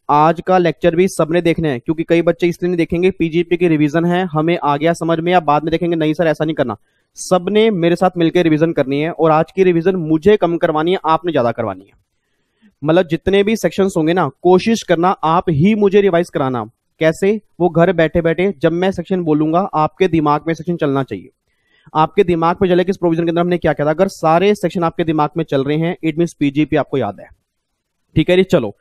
आज का लेक्चर भी सबने देखना है, क्योंकि कई बच्चे इसलिए नहीं देखेंगे पीजीपी की रिवीजन है हमें आ गया समझ में, या बाद में देखेंगे नहीं सर ऐसा नहीं करना। सबने मेरे साथ मिलकर रिवीजन करनी है, और आज की रिवीजन मुझे कम करवानी है, आपने ज्यादा करवानी है। मतलब जितने भी सेक्शंस होंगे ना, कोशिश करना आप ही मुझे रिवाइज कराना। कैसे? वो घर बैठे बैठे जब मैं सेक्शन बोलूंगा आपके दिमाग में सेक्शन चलना चाहिए। आपके दिमाग में चले कि इस प्रोविजन के अंदर हमने क्या किया था। अगर सारे सेक्शन आपके दिमाग में चल रहे हैं, इट मींस पीजीपी आपको याद है। ठीक है जी, चलो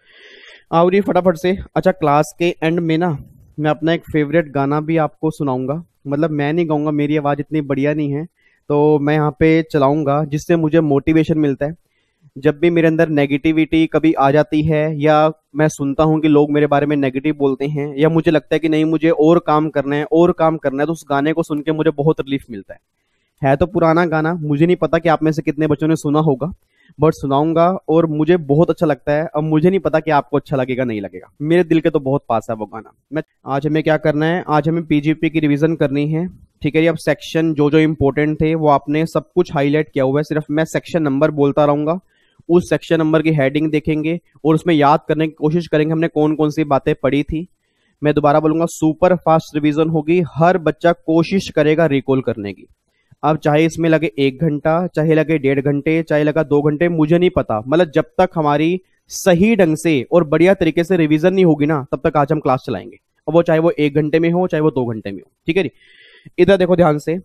आओ जी फटाफट से। अच्छा, क्लास के एंड में ना मैं अपना एक फेवरेट गाना भी आपको सुनाऊंगा। मतलब मैं नहीं गाऊंगा, मेरी आवाज इतनी बढ़िया नहीं है, तो मैं यहाँ पे चलाऊंगा जिससे मुझे मोटिवेशन मिलता है। जब भी मेरे अंदर नेगेटिविटी कभी आ जाती है, या मैं सुनता हूं कि लोग मेरे बारे में नेगेटिव बोलते हैं, या मुझे लगता है कि नहीं मुझे और काम करना है और काम करना है, तो उस गाने को सुन के मुझे बहुत रिलीफ मिलता है तो पुराना गाना, मुझे नहीं पता कि आप में से कितने बच्चों ने सुना होगा, बट सुनाऊंगा और मुझे बहुत अच्छा लगता है। अब मुझे नहीं पता कि आपको अच्छा लगेगा नहीं लगेगा, मेरे दिल के तो बहुत पास है वो गाना। आज हमें क्या करना है, आज हमें पीजीपी की रिवीजन करनी है। ठीक है जी, अब सेक्शन जो जो इंपॉर्टेंट थे वो आपने सब कुछ हाईलाइट किया हुआ है, सिर्फ मैं सेक्शन नंबर बोलता रहूंगा। उस सेक्शन नंबर की हेडिंग देखेंगे और उसमें याद करने की कोशिश करेंगे हमने कौन कौन सी बातें पढ़ी थी। मैं दोबारा बोलूंगा, सुपर फास्ट रिवीजन होगी, हर बच्चा कोशिश करेगा रिकॉल करने की। अब चाहे इसमें लगे 1 घंटा, चाहे लगे 1.5 घंटे, चाहे लगा 2 घंटे, मुझे नहीं पता। मतलब जब तक हमारी सही ढंग से और बढ़िया तरीके से रिवीजन नहीं होगी ना, तब तक आज हम क्लास चलाएंगे। अब वो चाहे वो 1 घंटे में हो, चाहे वो 2 घंटे में हो। ठीक है जी, इधर देखो ध्यान से।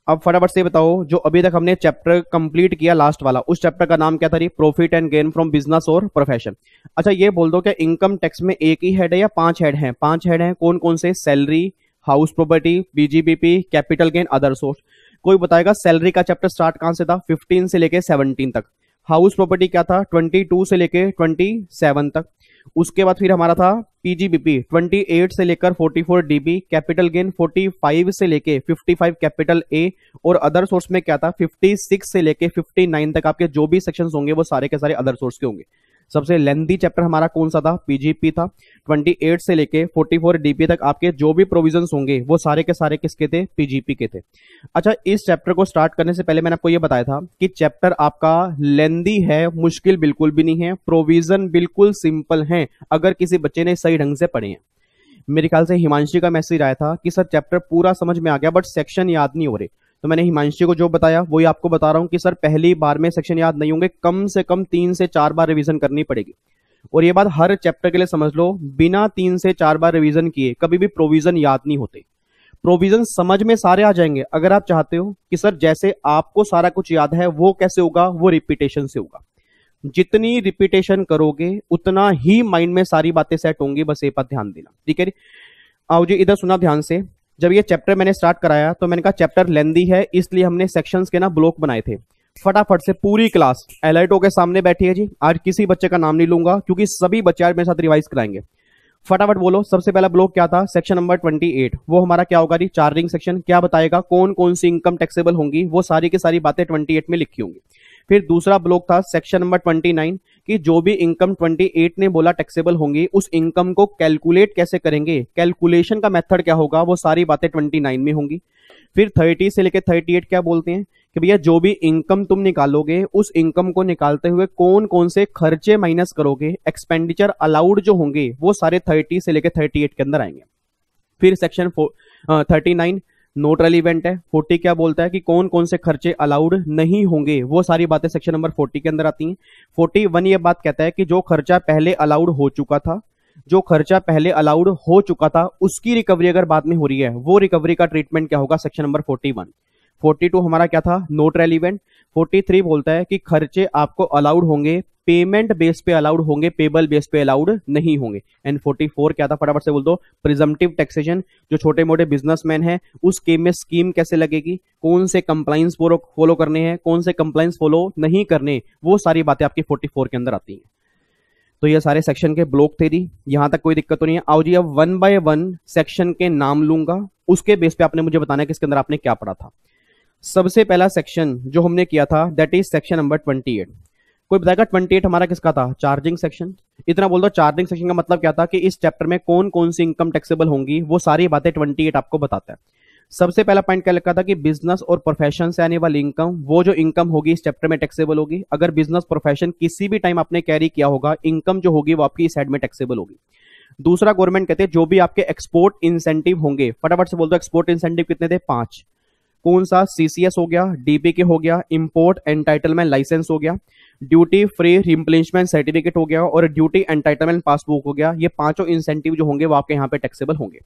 अब फटाफट से बताओ, जो अभी तक हमने चैप्टर कंप्लीट किया लास्ट वाला, उस चैप्टर का नाम क्या था? Profit and gain from business और प्रोफेशन। अच्छा, ये बोल दो क्या इनकम टैक्स में एक ही हेड है या 5 हेड हैं? 5 हेड हैं। कौन कौन से? Salary, house property, PGBP, capital gain, other source. कोई बताएगा सैलरी का चैप्टर स्टार्ट कहां से था? 15 से लेके 17 तक। हाउस प्रॉपर्टी क्या था? 22 से लेके 27 तक। उसके बाद फिर हमारा था पीजीबीपी 28 से लेकर 44 डीबी, कैपिटल गेन 45 से लेके 55 कैपिटल ए, और अदर सोर्स में क्या था? 56 से लेके 59 तक। आपके जो भी सेक्शंस होंगे वो सारे के सारे अदर सोर्स के होंगे। सबसे लेंथी चैप्टर हमारा कौन सा था? पीजीपी था। 28 से लेके 44 डीपी तक आपके जो भी प्रोविजंस होंगे वो सारे के सारे किसके थे? पीजीपी के थे। अच्छा, इस चैप्टर को स्टार्ट करने से पहले मैंने आपको यह बताया था कि चैप्टर आपका लेंथी है, मुश्किल बिल्कुल भी नहीं है, प्रोविजन बिल्कुल सिंपल है अगर किसी बच्चे ने सही ढंग से पढ़े हैं। मेरे ख्याल से हिमांशी का मैसेज आया था कि सर चैप्टर पूरा समझ में आ गया बट सेक्शन याद नहीं हो रहे, तो मैंने हिमांशी को जो बताया वही आपको बता रहा हूं कि सर पहली बार में सेक्शन याद नहीं होंगे, कम से कम 3 से 4 बार रिवीजन करनी पड़ेगी। और ये बात हर चैप्टर के लिए समझ लो, बिना 3 से 4 बार रिवीजन किए कभी भी प्रोविजन याद नहीं होते। प्रोविजन समझ में सारे आ जाएंगे। अगर आप चाहते हो कि सर जैसे आपको सारा कुछ याद है वो कैसे होगा, वो रिपीटेशन से होगा। जितनी रिपीटेशन करोगे उतना ही माइंड में सारी बातें सेट होंगी, बस ये बात ध्यान देना। ठीक है, आओ जी इधर सुना ध्यान से। जब ये चैप्टर मैंने स्टार्ट कराया तो मैंने कहा चैप्टर लेंदी है, इसलिए हमने सेक्शंस के ना ब्लॉक बनाए थे। फटाफट से पूरी क्लास एलाइटो के सामने बैठी है जी। आज किसी बच्चे का नाम नहीं लूंगा क्योंकि सभी बच्चे आज मेरे साथ रिवाइज कराएंगे। फटाफट बोलो, सबसे पहला ब्लॉक क्या था? Section number 28। वो हमारा क्या होगा जी? Charging section. क्या बताएगा? कौन कौन सी इनकम टैक्सेबल होंगी, वो सारी की सारी बातें 28 में लिखी होंगी। फिर दूसरा ब्लॉक था सेक्शन नंबर 29 कि जो भी इनकम 28 ने बोला टैक्सेबल होंगी, उस इनकम को कैलकुलेट कैसे करेंगे, कैलकुलेशन का मेथड क्या होगा, वो सारी बातें 29 में होंगी। फिर 30 से लेकर 38 क्या बोलते हैं कि भैया जो भी इनकम तुम निकालोगे उस इनकम को निकालते हुए कौन कौन से खर्चे माइनस करोगे, एक्सपेंडिचर अलाउड जो होंगे वो सारे 30 से लेकर 38 के अंदर आएंगे। फिर सेक्शन 39 नोट रेलिवेंट है। 40 क्या बोलता है कि कौन कौन से खर्चे अलाउड नहीं होंगे, वो सारी बातें सेक्शन नंबर 40 के अंदर आती हैं। 41 ये बात कहता है कि जो खर्चा पहले अलाउड हो चुका था, जो खर्चा पहले अलाउड हो चुका था उसकी रिकवरी अगर बाद में हो रही है, वो रिकवरी का ट्रीटमेंट क्या होगा? Section number 41। 42 हमारा क्या था? Note relevant. 43 बोलता है कि खर्चे आपको अलाउड होंगे, पेमेंट बेस पे अलाउड होंगे, पेबल बेस पे अलाउड नहीं होंगे। एंड 44 क्या था? फटाफट से बोल दो। Presumptive taxation. जो छोटे मोटे बिजनेसमैन है उस केस में स्कीम कैसे लगेगी, कौन से कंप्लाइंस फॉलो करने हैं, कौन से कंप्लाइंस फॉलो नहीं करने, वो सारी बातें आपकी 44 के अंदर आती हैं। तो ये सारे सेक्शन के ब्लॉक थे जी, यहां तक कोई दिक्कत तो नहीं है। आओ जी अब 1 बाय 1 सेक्शन के नाम लूंगा, उसके बेस पे आपने मुझे बताना है कि इसके अंदर आपने क्या पढ़ा था। सबसे पहला सेक्शन जो हमने किया था दैट इज सेक्शन नंबर 28। कोई बताएगा 28 हमारा किसका था? Charging section. इतना बोल दो, चार्जिंग सेक्शन का मतलब क्या था कि इस चैप्टर में कौन कौन सी इनकम टैक्सेबल होंगी, वो सारी बातें 28 आपको बताता है। सबसे पहला पॉइंट क्या लिखा था कि बिजनेस और प्रोफेशन से आने वाली इनकम, वो जो इनकम होगी इस चैप्टर में टैक्सेबल होगी। अगर बिजनेस प्रोफेशन किसी भी टाइम आपने कैरी किया होगा, इनकम जो होगी वो आपकी इस साइड में टैक्सेबल होगी। दूसरा गवर्नमेंट कहते हैं जो भी आपके एक्सपोर्ट इंसेंटिव होंगे, फटाफट से बोल दो एक्सपोर्ट इंसेंटिव कितने थे, 5। कौन सा, सीसीएस हो गया, डीपीके हो गया, इंपोर्ट एंटाइटलमेंट लाइसेंस हो गया, ड्यूटी फ्री रिप्लेसमेंट सर्टिफिकेट हो गया और ड्यूटी एंटाइटलमेंट पासबुक हो गया। ये पांचों इंसेंटिव जो होंगे वो आपके यहाँ पे टैक्सेबल होंगे।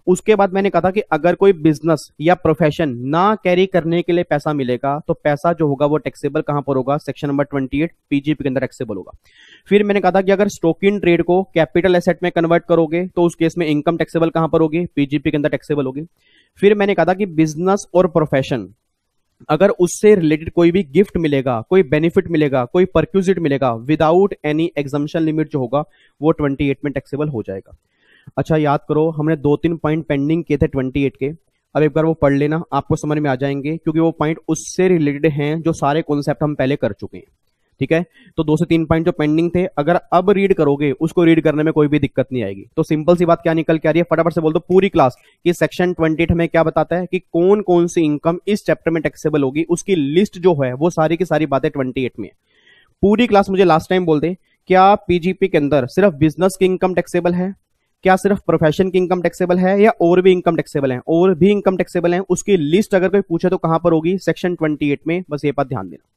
उसके बाद मैंने कहा था कि अगर कोई बिजनेस या प्रोफेशन ना कैरी करने के लिए पैसा मिलेगा तो पैसा जो होगा वो टैक्सेबल कहां पर होगा, सेक्शन नंबर 28 पीजीपी के अंदर टैक्सेबल होगा। फिर मैंने कहा था कि अगर स्टॉक इन ट्रेड को कैपिटल एसेट में कन्वर्ट करोगे तो उस केस में इनकम टैक्सेबल कहां पर होगी, पीजीपी के अंदर टैक्सेबल होगी। फिर मैंने कहा था कि बिजनेस और प्रोफेशन अगर उससे रिलेटेड कोई भी गिफ्ट मिलेगा, कोई बेनिफिट मिलेगा, कोई परक्यूजिट मिलेगा विदाउट एनी एग्जम्पशन लिमिट जो होगा वो 28 में टैक्सेबल हो जाएगा। अच्छा याद करो, हमने 2-3 पॉइंट पेंडिंग किए थे 28 के, अब एक बार वो पढ़ लेना, आपको समझ में आ जाएंगे क्योंकि वो पॉइंट उससे रिलेटेड हैं जो सारे कॉन्सेप्ट हम पहले कर चुके हैं। ठीक है, तो 2 से 3 पॉइंट जो पेंडिंग थे अगर अब रीड करोगे उसको रीड करने में कोई भी दिक्कत नहीं आएगी। तो सिंपल सी बात क्या निकल के आ रही है, फटाफट से बोल दो पूरी क्लास कि सेक्शन 28 हमें क्या बताता है कि कौन कौन सी इनकम इस चैप्टर में टैक्सेबल होगी, उसकी लिस्ट जो है वो सारी की सारी बातें 28 में। पूरी क्लास मुझे लास्ट टाइम बोल दे, क्या पीजीपी के अंदर सिर्फ बिजनेस की इनकम टैक्सेबल है, क्या सिर्फ प्रोफेशन की इनकम टैक्सेबल है, या और भी इनकम टैक्सेबल है, और भी इनकम टैक्सेबल है। उसकी लिस्ट अगर कोई पूछे तो कहां पर होगी, सेक्शन 28 में, बस ये बात ध्यान देना।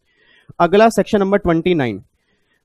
अगला सेक्शन नंबर 29,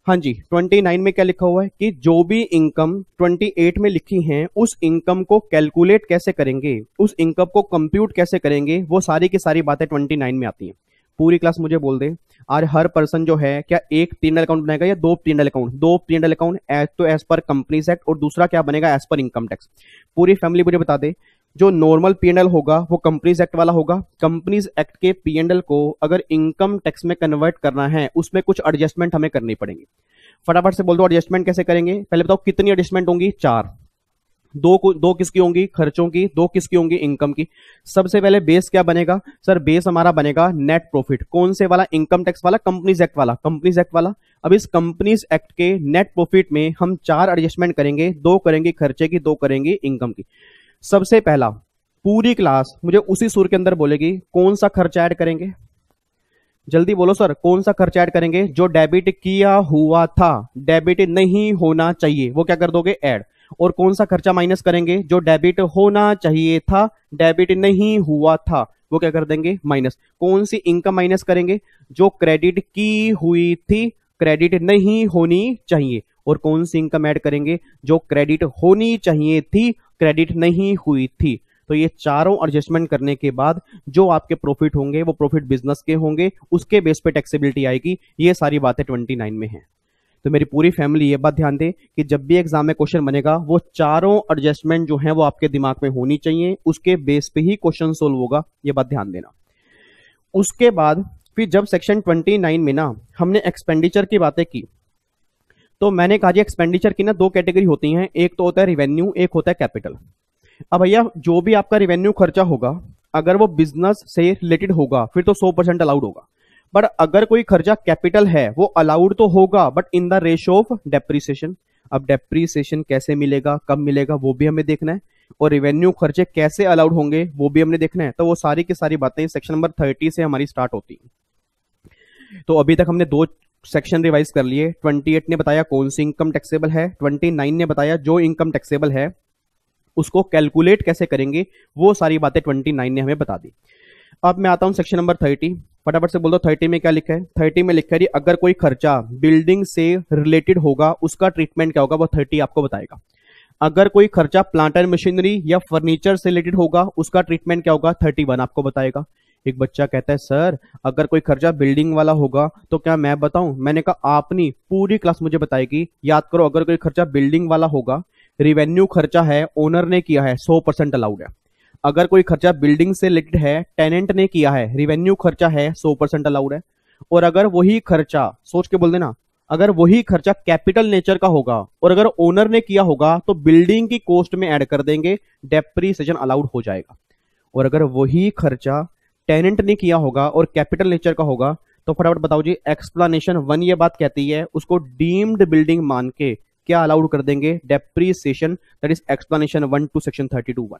हाँ जी 29 में क्या लिखा हुआ है कि जो भी इनकम 28 में लिखी है उस इनकम को कैलकुलेट कैसे करेंगे, उस इनकम को कंप्यूट कैसे करेंगे, वो सारी की सारी बातें 29 में आती हैं। पूरी क्लास मुझे बोल दे, आज हर पर्सन जो है क्या एक P&L अकाउंट बनाएगा या 2 P&L account, 2 P&L account as per companies act और दूसरा क्या बनेगा एज पर इनकम टैक्स। पूरी फैमिली मुझे बता दे, जो नॉर्मल P&L होगा वो कंपनीज एक्ट वाला होगा। कंपनीज एक्ट के P&L को अगर इनकम टैक्स में कन्वर्ट करना है उसमें कुछ एडजस्टमेंट हमें करनी पड़ेगी। फटाफट से बोल दो एडजस्टमेंट कैसे करेंगे, पहले बताओ कितनी एडजस्टमेंट होंगी, 4। दो किसकी होंगी, खर्चों की, 2 किसकी होंगी, इनकम की। सबसे पहले बेस क्या बनेगा सर, बेस हमारा बनेगा नेट प्रॉफिट। कौन से वाला, इनकम टैक्स वाला, कंपनीज एक्ट वाला, कंपनीज एक्ट वाला। अब इस कंपनीज एक्ट के नेट प्रॉफिट में हम 4 एडजस्टमेंट करेंगे, 2 करेंगे खर्चे की, 2 करेंगे इनकम की। सबसे पहला पूरी क्लास मुझे उसी सुर के अंदर बोलेगी कौन सा खर्चा ऐड करेंगे, जल्दी बोलो सर, कौन सा खर्चा ऐड करेंगे, जो डेबिट किया हुआ था, डेबिट नहीं होना चाहिए, वो क्या कर दोगे ऐड। और कौन सा खर्चा माइनस करेंगे, जो डेबिट होना चाहिए था, डेबिट नहीं हुआ था, वो क्या कर देंगे माइनस। कौन सी इनकम माइनस करेंगे, जो क्रेडिट की हुई थी, क्रेडिट नहीं होनी चाहिए। और कौन सी इनकम ऐड करेंगे, जो क्रेडिट होनी चाहिए थी, क्रेडिट नहीं हुई थी। तो ये चारों एडजस्टमेंट करने के बाद जो आपके प्रॉफिट होंगे वो प्रॉफिट बिजनेस के होंगे, उसके बेस पे टैक्सेबिलिटी आएगी। ये सारी बातें 29 में हैं। तो मेरी पूरी फैमिली ये बात ध्यान दे कि जब भी एग्जाम में क्वेश्चन बनेगा वो चारों एडजस्टमेंट जो हैं वो आपके दिमाग में होनी चाहिए, उसके बेस पे ही क्वेश्चन सोल्व होगा, ये बात ध्यान देना। उसके बाद फिर जब सेक्शन 29 में ना हमने एक्सपेंडिचर की बातें की तो मैंने कहा जी एक्सपेंडिचर की ना 2 कैटेगरी होती हैं, एक तो होता है रिवेन्यू, एक होता है कैपिटल। अब भैया जो भी आपका रिवेन्यू खर्चा होगा अगर वो बिजनेस से रिलेटेड होगा फिर तो 100% अलाउड होगा, बट अगर कोई खर्चा कैपिटल है वो अलाउड तो होगा but in the ratio of depreciation. अब डेप्रीसिएशन कैसे मिलेगा, कब मिलेगा, वो भी हमें देखना है, और रिवेन्यू खर्चे कैसे अलाउड होंगे वो भी हमने देखना है। तो वो सारी की सारी बातें सेक्शन नंबर 30 से हमारी स्टार्ट होती है। तो अभी तक हमने 2 सेक्शन रिवाइज कर लिए। 28 ने बताया कौन सी इनकम टैक्सेबल है, 29 ने बताया जो इनकम टैक्सेबल है उसको कैलकुलेट कैसे करेंगे, वो सारी बातें 29 ने हमें बता दी। अब मैं आता हूं सेक्शन नंबर 30, फटाफट से बोल दो 30 में क्या लिखा है। 30 में लिखा है अगर कोई खर्चा बिल्डिंग से रिलेटेड होगा उसका ट्रीटमेंट क्या होगा, वो 30 आपको बताएगा। अगर कोई खर्चा प्लांट एंड मशीनरी या फर्नीचर से रिलेटेड होगा उसका ट्रीटमेंट क्या होगा, 31 आपको बताएगा। एक बच्चा कहता है सर अगर कोई खर्चा बिल्डिंग वाला होगा तो क्या मैं बताऊं, मैंने कहा आपनी पूरी क्लास मुझे बताएगी। याद करो, अगर कोई खर्चा बिल्डिंग वाला होगा, रिवेन्यू खर्चा है, ओनर ने किया है, 100% अलाउड है। अगर कोई खर्चा बिल्डिंग से रिलेटेड है, टेनेंट ने किया है, रिवेन्यू खर्चा है, 100% अलाउड है। और अगर वही खर्चा, सोच के बोल देना, अगर वही खर्चा कैपिटल नेचर का होगा और अगर ओनर ने किया होगा तो बिल्डिंग की कॉस्ट में ऐड कर देंगे, डेप्रीसिएशन अलाउड हो जाएगा। और अगर वही खर्चा टेनेंट ने किया होगा और कैपिटल नेचर का होगा तो फटाफट बताओ जी, एक्सप्लेनेशन 1 ये बात कहती है उसको डीम्ड बिल्डिंग मान के क्या अलाउड कर देंगे, depreciation, that is explanation 1 to section 32(1).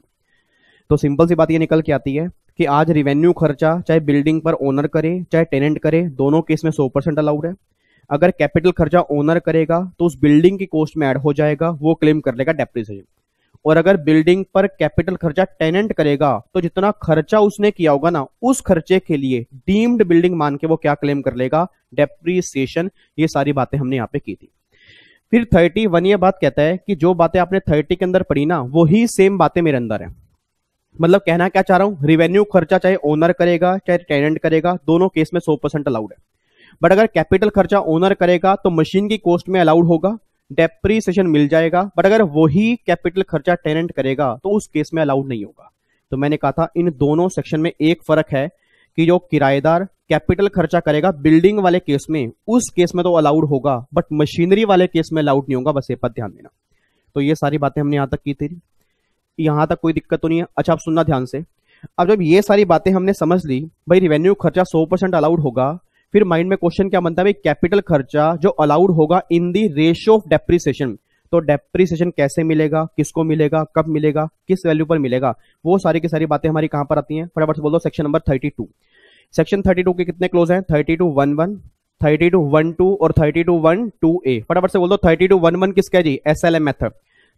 तो सिंपल सी बात ये निकल के आती है कि आज रिवेन्यू खर्चा चाहे बिल्डिंग पर ओनर करे चाहे टेनेंट करे, दोनों केस में 100% अलाउड है। अगर कैपिटल खर्चा ओनर करेगा तो उस बिल्डिंग की कॉस्ट में ऐड हो जाएगा, वो क्लेम कर लेगा डेप्रिसिएशन। और अगर बिल्डिंग पर कैपिटल खर्चा टेनेंट करेगा तो जितना खर्चा उसने किया होगा ना, उस खर्चे के लिए डीम्ड बिल्डिंग मान के वो क्या क्लेम कर लेगा, डेप्रिसिएशन। ये सारी बातें हमने यहाँ पे की थी। फिर 31 ये बात कहता है कि जो बातें आपने 30 के अंदर पढ़ी ना, वही सेम बातें मेरे अंदर है। मतलब कहना क्या चाह रहा हूं, रिवेन्यू खर्चा चाहे ओनर करेगा चाहे टेनेंट करेगा, दोनों केस में 100% अलाउड है। बट अगर कैपिटल खर्चा ओनर करेगा तो मशीन की कॉस्ट में अलाउड होगा, डेप्रिसिएशन मिल जाएगा। बट अगर वही कैपिटल खर्चा टेनेंट करेगा तो उस केस में अलाउड नहीं होगा। तो मैंने कहा था इन दोनों सेक्शन में एक फर्क है कि जो किराएदार कैपिटल खर्चा करेगा बिल्डिंग वाले केस में, उस केस में तो अलाउड होगा, बट मशीनरी वाले केस में अलाउड नहीं होगा। बस ये पर ध्यान देना। तो ये सारी बातें हमने यहां तक की थी, यहां तक कोई दिक्कत तो नहीं है। अच्छा, आप सुनना ध्यान से। अब जब ये सारी बातें हमने समझ ली, भाई रिवेन्यू खर्चा 100% अलाउड होगा, फिर माइंड में क्वेश्चन क्या बनता है, भाई कैपिटल खर्चा जो अलाउड होगा इन दी रेशियो ऑफ डेप्रिसिएशन, तो डेप्रिसिएशन कैसे मिलेगा, किसको मिलेगा, कब मिलेगा, किस वैल्यू पर मिलेगा, वो सारी की सारी बातें हमारी कहां पर आती हैं, फटाफट से बोल दो। Section number 32। सेक्शन 32 के कितने क्लोज हैं, 32(1)(1), 32(1)(2) और 32(1)(2)(a). फटाफट से बोल दो। 32(1)(1) किसका है जी, SLM मेथड।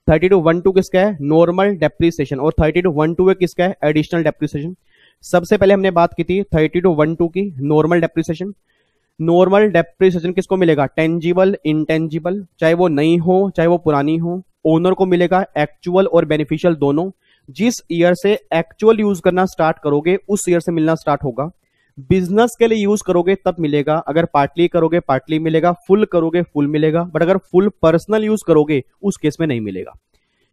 32(1)(2) किसका है, नॉर्मल डेप्रिसिएशन। और 32(1)(2) किसका है, एडिशनल डेप्रिसिएशन। सबसे पहले हमने बात की थी 32(1)(2) की, नॉर्मल डेप्रिसिएशन। नॉर्मल डेप्रिसिएशन किसको मिलेगा, टेंजिबल, इंटेंजिबल, चाहे वो नई हो चाहे वो पुरानी हो। ओनर को मिलेगा एक्चुअल और बेनिफिशियल दोनों। जिस ईयर से एक्चुअल यूज करना स्टार्ट करोगे उस ईयर से मिलना स्टार्ट होगा। बिजनेस के लिए यूज करोगे तब मिलेगा, अगर पार्टली करोगे पार्टली मिलेगा, फुल करोगे फुल मिलेगा, बट अगर फुल पर्सनल यूज करोगे उस केस में नहीं मिलेगा।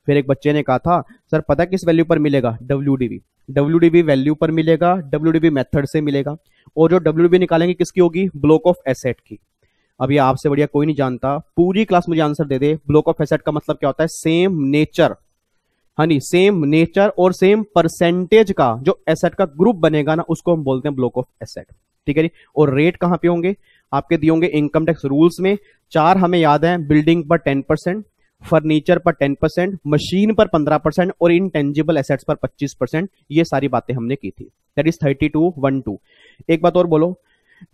फिर एक बच्चे ने कहा था सर पता किस वैल्यू पर मिलेगा, WDV। WDV वैल्यू पर मिलेगा, WDV मेथड से मिलेगा। और जो WDV निकालेंगे किसकी होगी, ब्लॉक ऑफ एसेट की। अब ये आपसे बढ़िया कोई नहीं जानता, पूरी क्लास मुझे answer they they. Block of asset का मतलब क्या होता है, सेम नेचर, हाँ नहीं, सेम नेचर और सेम परसेंटेज का जो एसेट का ग्रुप बनेगा ना, उसको हम बोलते हैं ब्लॉक ऑफ एसेट। ठीक है जी। और रेट कहां पे होंगे, आपके दिए होंगे इनकम टैक्स रूल्स में। 4 हमें याद है, बिल्डिंग पर 10%, फर्नीचर पर 10%, मशीन पर 15% और इनटेंजिबल एसेट्स पर 25%। ये सारी बातें हमने की थी। That is 32(1)(2). एक बात और बोलो,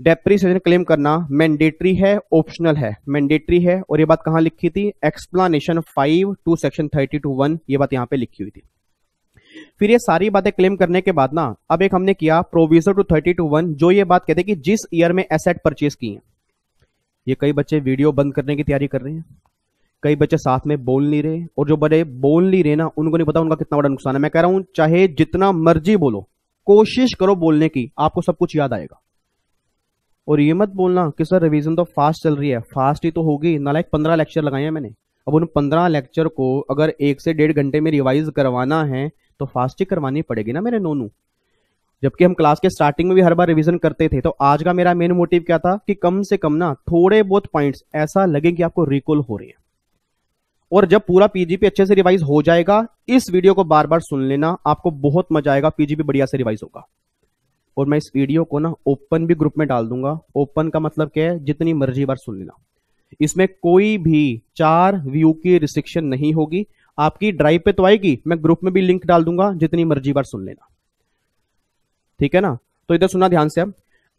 डेप्रिसिएशन क्लेम करना मैंडेटरी है ऑप्शनल है, मैंडेटरी है। और ये बात कहां लिखी थी, एक्सप्लेनेशन 5 टू सेक्शन 32(1), ये बात यहां पे लिखी हुई थी। फिर ये सारी बातें क्लेम करने के बाद ना, अब एक हमने किया प्रोविजन टू 32(1), जो ये बात कहते कि जिस ईयर में एसेट परचेज की है। ये कई बच्चे वीडियो बंद करने की तैयारी कर रहे हैं, कई बच्चे साथ में बोल नहीं रहे, और जो बड़े बोल नहीं रहे ना, उनको नहीं पता उनका कितना बड़ा नुकसान है। मैं कह रहा हूं चाहे जितना मर्जी बोलो, कोशिश करो बोलने की, आपको सब कुछ याद आएगा। और ये मत बोलना कि सर रिवीजन तो फास्ट चल रही है, फास्ट ही तो होगी ना, लाइक 15 लेक्चर लगाए हैं मैंने। अब उन 15 लेक्चर को अगर 1 से 1.5 घंटे में रिवाइज करवाना है तो फास्ट ही करवानी पड़ेगी ना मेरे नोनू। जबकि हम क्लास के स्टार्टिंग में भी हर बार रिवीजन करते थे। तो आज का मेरा मेन मोटिव क्या था कि कम से कम ना थोड़े बहुत पॉइंट्स ऐसा लगे कि आपको रिकॉल हो रहे हैं। और जब पूरा पीजीपी अच्छे से रिवाइज हो जाएगा, इस वीडियो को बार बार सुन लेना, आपको बहुत मजा आएगा, पीजीपी बढ़िया से रिवाइज होगा। और मैं इस वीडियो को ना ओपन भी ग्रुप में डाल दूंगा। ओपन का मतलब क्या है, जितनी मर्जी बार सुन लेना, इसमें कोई भी 4 व्यू की रिस्ट्रिक्शन नहीं होगी। आपकी ड्राइव पे तो आएगी, मैं ग्रुप में भी लिंक डाल दूंगा, जितनी मर्जी बार सुन लेना, ठीक है ना। तो इधर सुना ध्यान से।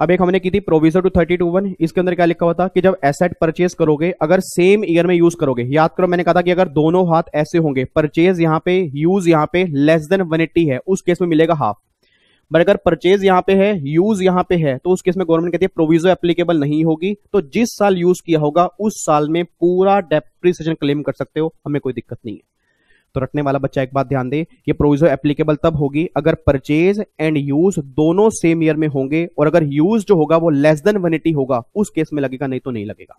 अब एक हमने की थी प्रोविजन टू 32(1), इसके अंदर क्या लिखा हुआ था कि जब एसेट परचेज करोगे, अगर सेम ईयर में यूज करोगे, याद करो मैंने कहा था कि अगर दोनों हाथ ऐसे होंगे, परचेज यहां पे यूज यहां पे लेस देन 180 है, उस केस में मिलेगा हाफ। बट अगर परचेज यहां पे है, यूज यहां पे है, तो उस केस में गवर्नमेंट कहती है प्रोविजो एप्लीकेबल नहीं होगी। तो जिस साल यूज किया होगा उस साल में पूरा डेप्रिसिएशन क्लेम कर सकते हो, हमें कोई दिक्कत नहीं है। तो रटने वाला बच्चा एक बात ध्यान दे, ये प्रोविजो एप्लीकेबल तब होगी अगर परचेज एंड यूज दोनों सेम ईयर में होंगे, और अगर यूज जो होगा वो लेस देन 180 होगा, उस केस में लगेगा, नहीं तो नहीं लगेगा।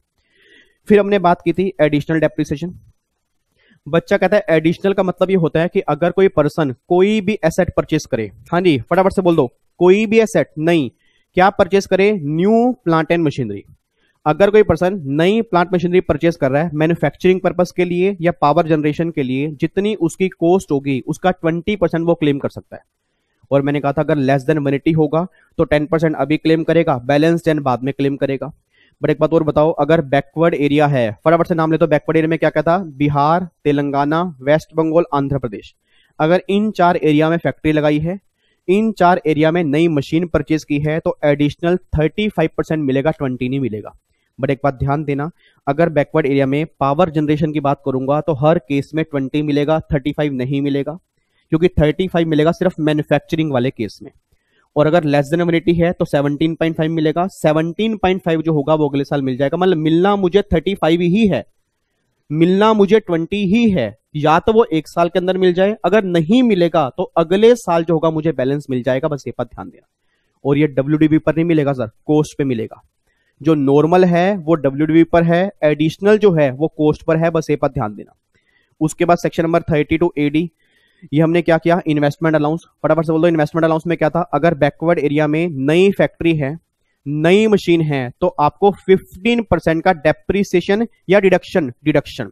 फिर हमने बात की थी एडिशनल डेप्रिसिएशन। बच्चा कहता है एडिशनल का मतलब ये होता है कि अगर कोई पर्सन कोई भी एसेट परचेस करे, हाँ जी फटाफट से बोल दो, कोई भी एसेट, नहीं क्या परचेस करे, न्यू प्लांट एंड मशीनरी। अगर कोई पर्सन नई प्लांट मशीनरी परचेस कर रहा है मैन्युफैक्चरिंग पर्पस के लिए या पावर जनरेशन के लिए, जितनी उसकी कॉस्ट होगी उसका 20% वो क्लेम कर सकता है। और मैंने कहा था अगर लेस देन 180 होगा तो 10% अभी क्लेम करेगा, बैलेंस 10 बाद में क्लेम करेगा। बट एक बात और बताओ, अगर बैकवर्ड एरिया है, फटाफट से नाम ले तो, बैकवर्ड एरिया में क्या कहता, बिहार, तेलंगाना, वेस्ट बंगाल, आंध्र प्रदेश। अगर इन 4 एरिया में फैक्ट्री लगाई है, इन 4 एरिया में नई मशीन परचेज की है, तो एडिशनल 35% मिलेगा, 20 नहीं मिलेगा। बट एक बात ध्यान देना, अगर बैकवर्ड एरिया में पावर जनरेशन की बात करूंगा तो हर केस में 20 मिलेगा, 35 नहीं मिलेगा, क्योंकि 35 मिलेगा सिर्फ मैन्युफैक्चरिंग वाले केस में। और अगर लेस देन 180 है तो 17.5 मिलेगा। 17.5 जो होगा वो अगले साल मिल जाएगा। मतलब मिलना मुझे 35 ही है, मिलना मुझे 20 ही है। या तो वो एक साल के अंदर मिल जाए, अगर नहीं मिलेगा तो अगले साल जो होगा मुझे बैलेंस मिल जाएगा, बस ये बात ध्यान देना। और ये WDV पर नहीं मिलेगा सर, कोस्ट पे मिलेगा। जो नॉर्मल है वो WDV पर है, एडिशनल जो है वो कोस्ट पर है, बस ये बात ध्यान देना। उसके बाद सेक्शन नंबर 32 AD, ये हमने क्या किया, इन्वेस्टमेंट अलाउंस। फटाफट से बोल दो, इन्वेस्टमेंट अलाउंस में क्या था, अगर बैकवर्ड एरिया में नई फैक्ट्री है, नई मशीन है, तो आपको 15% का डेप्रीसिएशन या डिडक्शन।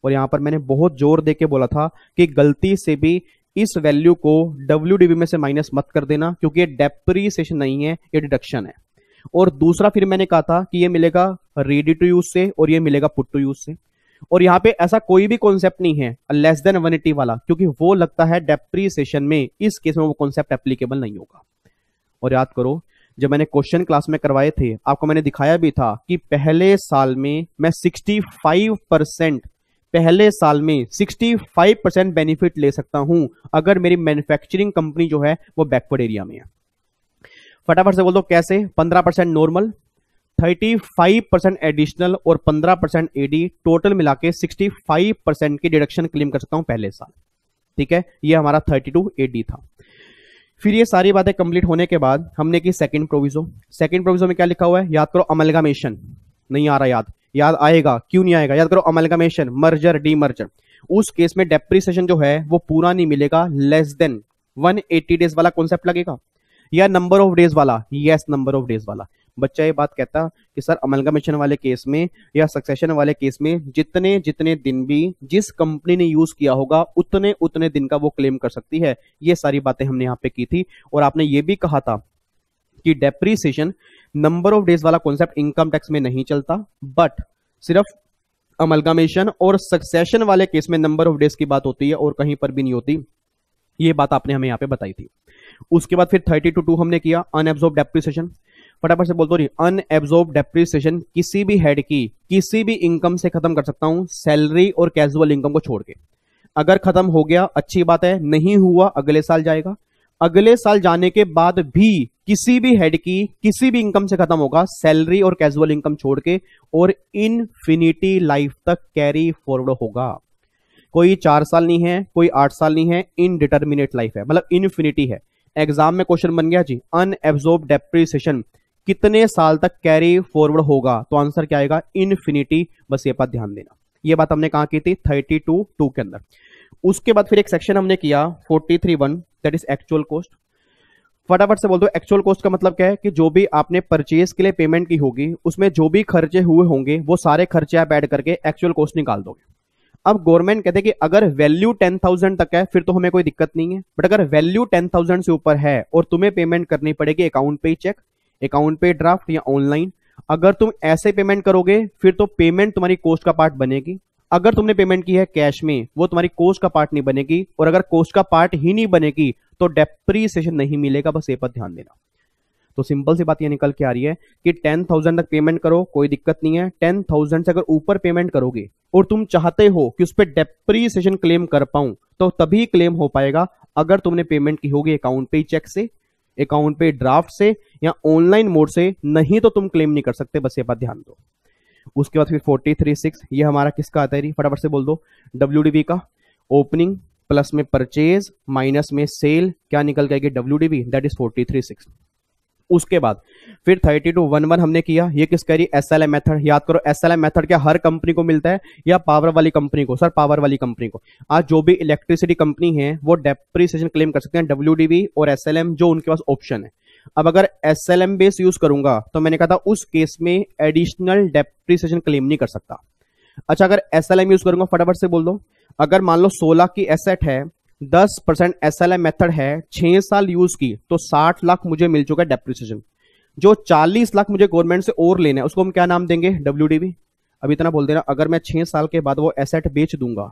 और यहां पर मैंने बहुत जोर देके बोला था कि गलती से भी इस वैल्यू को WDV में से माइनस मत कर देना, क्योंकि ये डेप्रीसिएशन नहीं है, ये डिडक्शन है। और दूसरा फिर मैंने कहा था कि ये मिलेगा रेडी टू यूज से और ये मिलेगा पुट टू यूज से। और यहां पे ऐसा कोई भी कॉन्सेप्ट नहीं है लेस देन 180 वाला, क्योंकि वो लगता है डेप्रीसिएशन में, इस केस में वो कॉन्सेप्ट एप्लीकेबल नहीं होगा। और याद करो, जब मैंने क्वेश्चन क्लास में करवाए थे आपको मैंने दिखाया भी था कि पहले साल में मैं 65% पहले साल में 65% बेनिफिट ले सकता हूं अगर मेरी मैन्युफैक्चरिंग कंपनी जो है वो बैकवर्ड एरिया में है। फटाफट से बोल दो कैसे, 15% नॉर्मल, 35% एडिशनल और 15% एडी, टोटल मिला के 65% की डिडक्शन क्लेम कर सकता हूं पहले साल। ठीक है, ये हमारा 32 AD था। फिर ये सारी बातें कंप्लीट होने के बाद हमने की सेकंड प्रोविजो। सेकंड प्रोविजो में क्या लिखा हुआ है, याद करो, अमलगामेशन। नहीं आ रहा याद आएगा, क्यों नहीं आएगा, याद करो, अमलगामेशन, मर्जर, डीमर्जर। उस केस में डेप्रीसिएशन जो है वो पूरा नहीं मिलेगा, लेस देन 180 डेज वाला कॉन्सेप्ट लगेगा, या नंबर ऑफ डेज वाला, यस नंबर ऑफ डेज वाला। बच्चा ये बात कहता कि सर अमलगामेशन वाले केस में या सक्सेशन वाले केस में जितने जितने दिन भी जिस कंपनी ने यूज किया होगा उतने उतने दिन का वो क्लेम कर सकती है। ये सारी बातें हमने यहाँ पे की थी। और आपने ये भी कहा था कि डेप्रीसिएशन नंबर ऑफ डेज वाला कॉन्सेप्ट इनकम टैक्स में नहीं चलता, बट सिर्फ अमलगामेशन और सक्सेशन वाले केस में नंबर ऑफ डेज की बात होती है और कहीं पर भी नहीं होती। ये बात आपने हमें यहाँ पे बताई थी। उसके बाद फिर 32 हमने किया, अनएब्सॉर्ब डेप्रीसिएशन। फटाफट से बोल दो, अनएब्सॉर्ब डेप्रीसिएशन किसी भी हेड की किसी भी इनकम से खत्म कर सकता हूं, सैलरी और कैजुअल इनकम को छोड़ के। अगर खत्म हो गया अच्छी बात है, नहीं हुआ अगले साल जाएगा। अगले साल जाने के बाद भी किसी भी हेड की किसी भी इनकम से खत्म होगा, सैलरी और कैजुअल इनकम छोड़ के, और इनफिनिटी लाइफ तक कैरी फॉरवर्ड होगा। कोई 4 साल नहीं है, कोई 8 साल नहीं है, इनडिटर्मिनेट लाइफ है, मतलब इनफिनिटी है। एग्जाम में क्वेश्चन बन गया जी, अनएब्सॉर्ब डेप्रीसिएशन कितने साल तक कैरी फॉरवर्ड होगा, तो आंसर क्या आएगा, इनफिनिटी। बस ये बात ध्यान देना। ये बात हमने कहां की थी, 32(2) के अंदर। उसके बाद फिर एक सेक्शन हमने किया 43(1), दैट इज एक्चुअल कॉस्ट। फटाफट से बोल दो, एक्चुअल कॉस्ट का मतलब क्या है कि जो भी आपने परचेज के लिए पेमेंट की होगी उसमें जो भी खर्चे हुए होंगे वो सारे खर्चे आप ऐड करके एक्चुअल कॉस्ट निकाल दोगे। अब गवर्नमेंट कहते हैं कि अगर वैल्यू 10,000 तक है फिर तो हमें कोई दिक्कत नहीं है, बट अगर वैल्यू 10,000 से ऊपर है और तुम्हें पेमेंट करनी पड़ेगी अकाउंट पे चेक, अकाउंट पे ड्राफ्ट या ऑनलाइन, अगर तुम ऐसे पेमेंट करोगे फिर तो पेमेंट तुम्हारी कॉस्ट का पार्ट बनेगी। अगर तुमने पेमेंट की है कैश में वो तुम्हारी कॉस्ट का पार्ट नहीं बनेगी, और अगर कॉस्ट का पार्ट ही नहीं बनेगी तो डेप्रीसिएशन नहीं मिलेगा। बस ये पर ध्यान देना। तो सिंपल सी बात ये निकल के आ रही है कि 10,000 तक पेमेंट करो कोई दिक्कत नहीं है, 10,000 से अगर ऊपर पेमेंट करोगे और तुम चाहते हो कि उस पर डेप्रीसिएशन क्लेम कर पाऊं तो तभी क्लेम हो पाएगा अगर तुमने पेमेंट की होगी अकाउंट पे चेक से, अकाउंट पे ड्राफ्ट से या ऑनलाइन मोड से, नहीं तो तुम क्लेम नहीं कर सकते। बस ये बात ध्यान दो। उसके बाद फिर 43(6) ये हमारा किसका आता है, फटाफट से बोल दो, WDV का। ओपनिंग प्लस में परचेज माइनस में सेल, क्या निकल जाएगी, WDV, दैट इज 43(6). उसके बाद फिर 32(1) हमने किया, ये किसका है, SLM मेथड। याद करो, SLM मेथड क्या हर कंपनी को मिलता है या पावर वाली कंपनी को, सर पावर वाली कंपनी को। आज जो भी इलेक्ट्रिसिटी कंपनी है वो डेप्रीसिएशन क्लेम कर सकते हैं, WDV और SLM जो उनके पास ऑप्शन है। अब अगर SLM बेस यूज करूंगा तो मैंने कहा था उस केस में एडिशनल डेप्रीसिएशन क्लेम नहीं कर सकता। अच्छा, अगर SLM यूज करूंगा, फटाफट से बोल दो, अगर मान लो 16 की एसेट है, 10% SLM मेथड है, 6 साल यूज की, तो 60 लाख मुझे मिल चुका है डेप्रीसिएशन। जो 40 लाख मुझे गवर्नमेंट से और लेना है उसको हम क्या नाम देंगे, WDV। अब इतना बोल देना, अगर मैं 6 साल के बाद वो एसेट बेच दूंगा,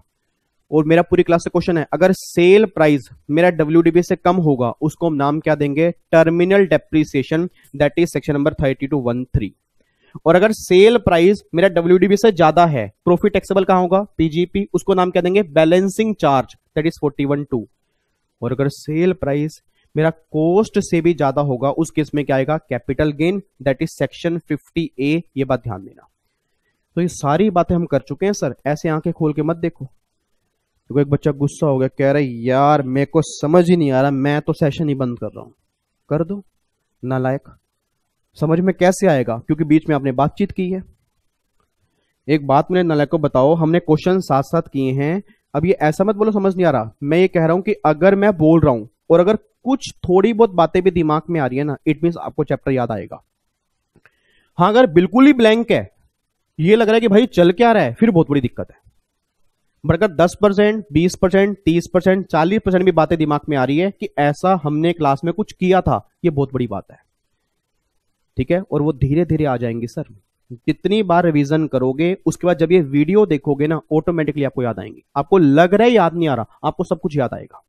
और मेरा पूरी क्लास से क्वेश्चन है, अगर सेल प्राइस मेरा WDV से कम होगा उसको हम नाम क्या देंगे, terminal depreciation, that is section number 32(1)(3). और अगर सेल प्राइस मेरा डब्ल्यूडीबी से ज्यादा है, प्रॉफिट टैक्सेबल कहां होगा, पीजीपी, उसको नाम क्या देंगे, बैलेंसिंग चार्ज, दैट इज 41.2। और अगर सेल प्राइस मेरा कॉस्ट से भी ज्यादा होगा, उस केस में क्या आएगा, capital gain, that is section 50A। ये बात ध्यान देना। तो ये सारी बातें हम कर चुके हैं सर, ऐसे आंखें खोल के मत देखो। तो एक बच्चा गुस्सा हो गया, कह रहा है यार मेरे को समझ ही नहीं आ रहा, मैं तो सेशन ही बंद कर रहा हूं। कर दो, नालायक। समझ में कैसे आएगा, क्योंकि बीच में आपने बातचीत की है। एक बात मुझे नालायक को बताओ, हमने क्वेश्चन साथ साथ किए हैं। अब ये ऐसा मत बोलो समझ नहीं आ रहा, मैं ये कह रहा हूं कि अगर मैं बोल रहा हूं और अगर कुछ थोड़ी बहुत बातें भी दिमाग में आ रही है ना, इट मींस आपको चैप्टर याद आएगा। हाँ, अगर बिल्कुल ही ब्लैंक है, ये लग रहा है कि भाई चल क्या रहा है, फिर बहुत बड़ी दिक्कत है। बट अगर 10%, 20%, 30%, 40% भी बातें दिमाग में आ रही है कि ऐसा हमने क्लास में कुछ किया था, ये बहुत बड़ी बात है। ठीक है, और वो धीरे धीरे आ जाएंगे सर। जितनी बार रिवीजन करोगे, उसके बाद जब ये वीडियो देखोगे ना, ऑटोमेटिकली आपको याद आएंगे। आपको लग रहा है याद नहीं आ रहा, आपको सब कुछ याद आएगा।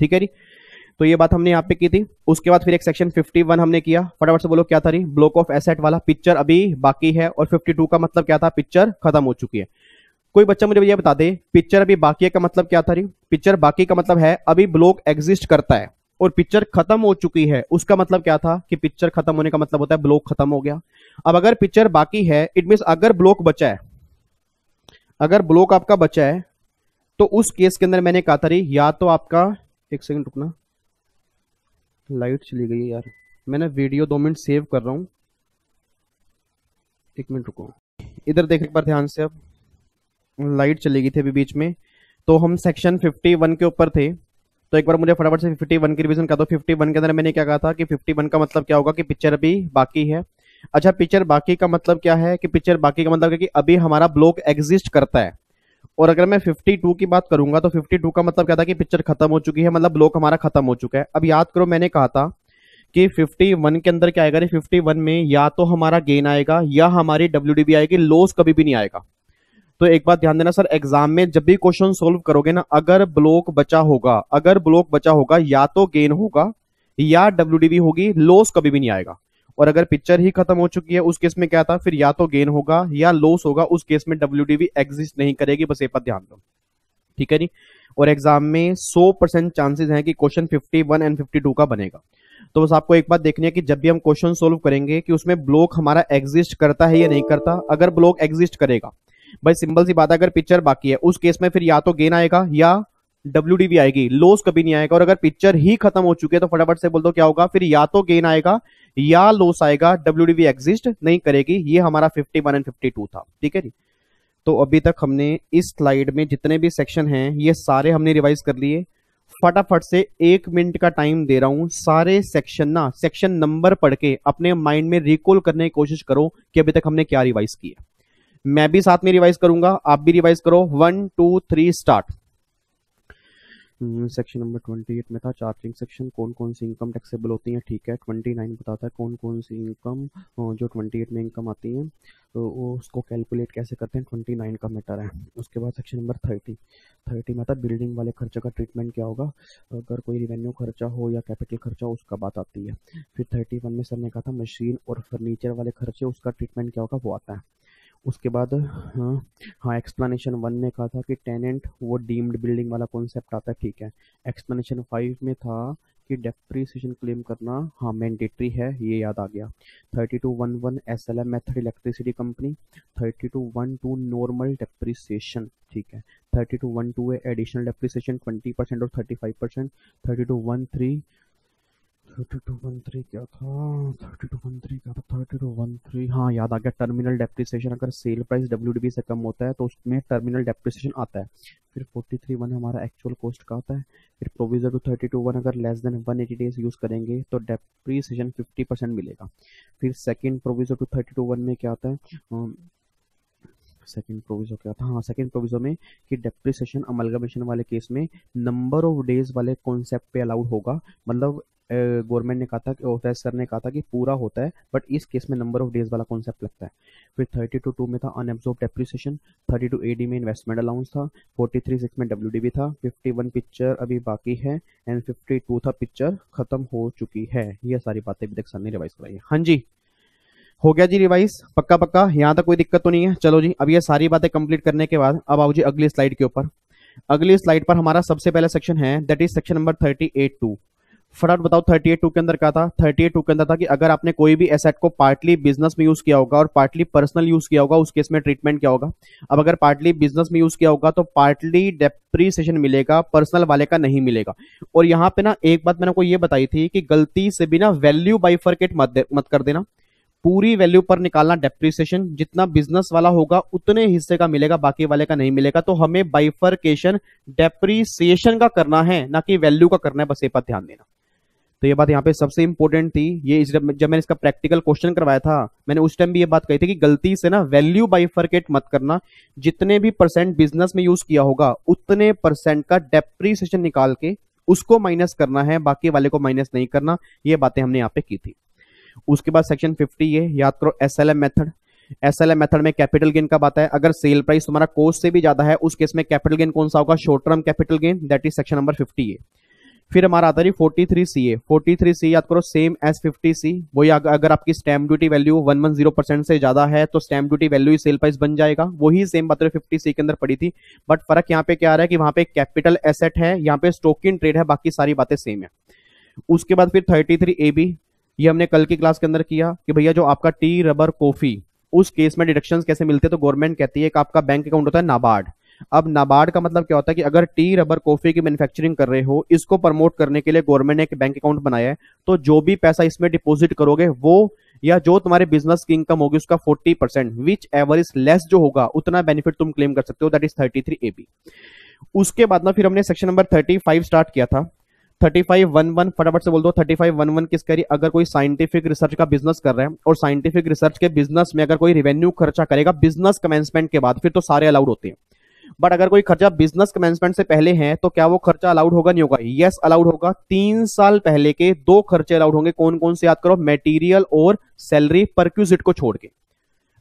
ठीक है जी, तो ये बात हमने यहाँ पे की थी। उसके बाद फिर एक सेक्शन 51 हमने किया, फटाफट से बोलो क्या था, ब्लॉक ऑफ एसेट वाला। पिक्चर अभी बाकी है, और 52 का मतलब क्या था, पिक्चर खत्म हो चुकी है। कोई बच्चा मुझे ये बता दे, पिक्चर अभी बाकी है का मतलब क्या था। पिक्चर बाकी का मतलब है अभी ब्लॉक एग्जिस्ट करता है, और पिक्चर खत्म हो चुकी है उसका मतलब क्या था, कि पिक्चर खत्म होने का मतलब होता है ब्लॉक खत्म हो गया। अब अगर पिक्चर बाकी है, इट मींस अगर ब्लॉक बचा है, अगर ब्लॉक आपका बचा है, तो उस केस के अंदर मैंने कहा था या तो आपका, एक सेकंड रुकना, लाइट चली गई है यार, मैंने वीडियो 2 मिनट सेव कर रहा हूं, 1 मिनट रुको, इधर देख एक बार ध्यान से। अब लाइट चली गई थी अभी बीच में, तो हम सेक्शन 51 के ऊपर थे। तो एक बार मुझे फटाफट से 51 की रिवीजन कर दो। 51 के अंदर मैंने क्या कहा था कि 51 का मतलब क्या होगा, कि पिक्चर अभी बाकी है। अच्छा, पिक्चर बाकी का मतलब क्या है, कि पिक्चर बाकी का मतलब है कि अभी हमारा ब्लॉक एग्जिस्ट करता है। और अगर मैं 52 की बात करूंगा, तो 52 का मतलब क्या था, कि पिक्चर खत्म हो चुकी है, मतलब ब्लॉक हमारा खत्म हो चुका है। अब याद करो, मैंने कहा था कि 51 के अंदर क्या आएगा, 51 में या तो हमारा गेन आएगा या हमारी डब्ल्यूडीबी आएगी, लॉस कभी भी नहीं आएगा। तो एक बात ध्यान देना सर, एग्जाम में जब भी क्वेश्चन सोल्व करोगे ना, अगर ब्लॉक बचा होगा, अगर ब्लॉक बचा होगा, या तो गेन होगा या डब्ल्यूडीबी होगी, लॉस कभी भी नहीं आएगा। और अगर पिक्चर ही खत्म हो चुकी है, उस केस में क्या था, फिर या तो गेन होगा या लॉस होगा, उस केस में डब्ल्यूडीबी एग्जिस्ट नहीं करेगी। बस ये पर ध्यान दो, ठीक है जी। और एग्जाम में 100% चांसेस हैं कि क्वेश्चन 51 एंड 52 का बनेगा। तो बस आपको एक बात देखनी है कि जब भी हम क्वेश्चन सोल्व करेंगे, कि उसमें ब्लॉक हमारा एग्जिस्ट करता है या नहीं करता। अगर ब्लॉक एग्जिस्ट करेगा, भाई सिंपल सी बात है, अगर पिक्चर बाकी है, उस केस में फिर या तो गेन आएगा या डब्ल्यूडीबी आएगी, लॉस कभी नहीं आएगा। और अगर पिक्चर ही खत्म हो चुकी है, तो फटाफट से बोल दो क्या होगा, फिर या तो गेन आएगा या लॉस आएगा, डब्ल्यूडीबी एग्जिस्ट नहीं करेगी। ये हमारा 51 एंड 52 था, ठीक है जी। तो अभी तक हमने इस स्लाइड में जितने भी सेक्शन हैं, ये सारे हमने रिवाइज कर लिए। फटाफट से 1 मिनट का टाइम दे रहा हूं, सारे सेक्शन ना, सेक्शन नंबर पढ़ के अपने माइंड में रिकॉल करने की कोशिश करो कि अभी तक हमने क्या रिवाइज किया। मैं भी साथ में रिवाइज करूंगा, आप भी रिवाइज करो। 1 2 3 स्टार्ट। सेक्शन नंबर 28 में था चार्जिंग सेक्शन, कौन कौन सी इनकम टैक्सेबल होती है, ठीक है। 29 बताता है कौन कौन सी इनकम जो 28 में इनकम आती है, तो वो उसको कैलकुलेट कैसे करते हैं, 29 का मैटर है। उसके बाद सेक्शन नंबर 30 में था बिल्डिंग वाले खर्चे का ट्रीटमेंट क्या होगा, अगर कोई रिवेन्यू खर्चा हो या कैपिटल खर्चा हो, उसका बात आती है। फिर 31 में सर ने कहा था मशीन और फर्नीचर वाले खर्चे, उसका ट्रीटमेंट क्या होगा, वो आता है। उसके बाद हाँ एक्सप्लेनेशन 1 में कहा था कि टेनेंट वो डीम्ड बिल्डिंग वाला कॉन्सेप्ट आता है, ठीक है। एक्सप्लेनेशन 5 में था कि डेप्रीसिएशन क्लेम करना हाँ मैंडेटरी है, ये याद आ गया। 3211 SLM method electricity company. 3212 normal depreciation, ठीक है। 3212 है एडिशनल डेप्रीसिएशन 20% और 35%। 3213 3213 क्या था, 3213 क्या था, 3213 हाँ याद आ गया, टर्मिनल डेप्रिसिएशन। अगर सेल प्राइस डब्ल्यूडीबी से कम होता है तो उसमें टर्मिनल डेप्रिसिएशन आता है। फिर 43(1) हमारा एक्चुअल कॉस्ट का आता है। फिर प्रोविजन टू 32(1) अगर लेस देन 180 डेज यूज करेंगे तो डेप्रिसिएशन 50% मिलेगा। फिर सेकंड प्रोविजन टू 32(1) में क्या आता है, सेकंड प्रोविजो क्या था, हाँ सेकंड प्रोविजो में कि डेप्रिसिएशन अमलगमेशन वाले केस में नंबर ऑफ डेज वाले कॉन्सेप्ट पे अलाउड होगा। मतलब गवर्नमेंट ने कहा था कि ऑथराइज सर ने कहा था कि पूरा होता है, बट इस केस में नंबर ऑफ डेज वाला कॉन्सेप्ट लगता है। फिर 32(2) में था अनएब्जॉर्ब डेप्रिसिएशन। 32(AD) में इन्वेस्टमेंट अलाउंस था। 43(6) में डब्ल्यूडीबी था। 51 पिक्चर अभी बाकी है एंड 52 था पिक्चर खत्म हो चुकी है। ये सारी बातें अभी तक सर ने रिवाइज कराई है। हाँ जी, हो गया जी रिवाइज, पक्का पक्का, यहाँ तक कोई दिक्कत तो नहीं है। चलो जी, अब ये सारी बातें कंप्लीट करने के बाद अब आओ जी अगली स्लाइड के ऊपर। अगली स्लाइड पर हमारा सबसे पहला सेक्शन है, दैट इज सेक्शन नंबर 38.2। फटाफट बताओ 38.2 के अंदर क्या था। 38.2 के अंदर था कि अगर आपने कोई भी एसेट को पार्टली बिजनेस में यूज किया होगा और पार्टली पर्सनल यूज किया होगा, उस केस में ट्रीटमेंट क्या होगा। अब अगर पार्टली बिजनेस में यूज किया होगा तो पार्टली डेप्रीसिएशन मिलेगा, पर्सनल वाले का नहीं मिलेगा। और यहाँ पे ना एक बात मैंने आपको ये बताई थी कि गलती से भी ना वैल्यू बाइफरकेट मत कर देना, पूरी वैल्यू पर निकालना डेप्रीसिएशन। जितना बिजनेस वाला होगा उतने हिस्से का मिलेगा, बाकी वाले का नहीं मिलेगा। तो हमें बाइफरकेशन डेप्रीसिएशन का करना है, ना कि वैल्यू का करना है, बस ये पर ध्यान देना। तो ये बात यहाँ पे सबसे इंपॉर्टेंट थी। ये जब मैंने इसका प्रैक्टिकल क्वेश्चन करवाया था, मैंने उस टाइम भी ये बात कही थी कि गलती से ना वैल्यू बाइफरकेट मत करना। जितने भी परसेंट बिजनेस में यूज किया होगा उतने परसेंट का डेप्रीसिएशन निकाल के उसको माइनस करना है, बाकी वाले को माइनस नहीं करना। ये बातें हमने यहाँ पे की थी। उसके बाद सेक्शन 50 है, याद करो एसएलएम मेथड। एसएलएम मेथड में कैपिटल गेन का बात है। अगर सेल प्राइस तुम्हारा कॉस्ट से भी ज्यादा है उस केस में कैपिटल गेन कौन सा होगा, short term capital gain, that is section number 50 है। फिर हमारा आता है 43C है। 43C याद करो सेम एज 50C। वही अगर आपकी स्टैम्प ड्यूटी वैल्यू 110% से ज्यादा है तो स्टैम्प ड्यूटी वैल्यू ही सेल प्राइस बन जाएगा। वही सेम बात 50C के अंदर पड़ी थी, बट फर्क यहाँ पे क्या आ रहा है कि वहां पे कैपिटल एसेट है, यहाँ पे स्टॉक इन ट्रेड है, बाकी सारी बातें सेम है। उसके बाद फिर 33AB, ये हमने कल की क्लास के अंदर किया कि भैया जो आपका टी रबर कॉफी, उस केस में डिडक्शंस कैसे मिलते हैं। तो गवर्नमेंट कहती है कि आपका बैंक अकाउंट होता है नाबार्ड। अब नाबार्ड का मतलब क्या होता है कि अगर टी रबर कॉफी की मैन्युफैक्चरिंग कर रहे हो, इसको प्रमोट करने के लिए गवर्नमेंट ने एक बैंक अकाउंट बनाया है, तो जो भी पैसा इसमें डिपॉजिट करोगे वो या जो तुम्हारे बिजनेस की इनकम होगी उसका 40% विच एवर इज लेस जो होगा उतना बेनिफिट तुम क्लेम कर सकते हो, दैट इज 33AB। उसके बाद ना फिर हमने सेक्शन नंबर 35 स्टार्ट किया था। 35.11 फटाफट से बोल दो। 35.11 किस कह रही, अगर कोई साइंटिफिक रिसर्च का बिजनेस कर रहा है और साइंटिफिक रिसर्च के बिजनेस में अगर कोई रेवेन्यू खर्चा करेगा बिजनेस कमेंसमेंट के बाद, फिर तो सारे अलाउड होते हैं। बट अगर कोई खर्चा बिजनेस कमेंसमेंट से पहले है तो क्या वो खर्चा अलाउड होगा, नहीं होगा? यस अलाउड होगा। 3 साल पहले के 2 खर्चे अलाउड होंगे। कौन कौन से याद करो, मेटीरियल और सैलरी परक्यूजिट को छोड़ के।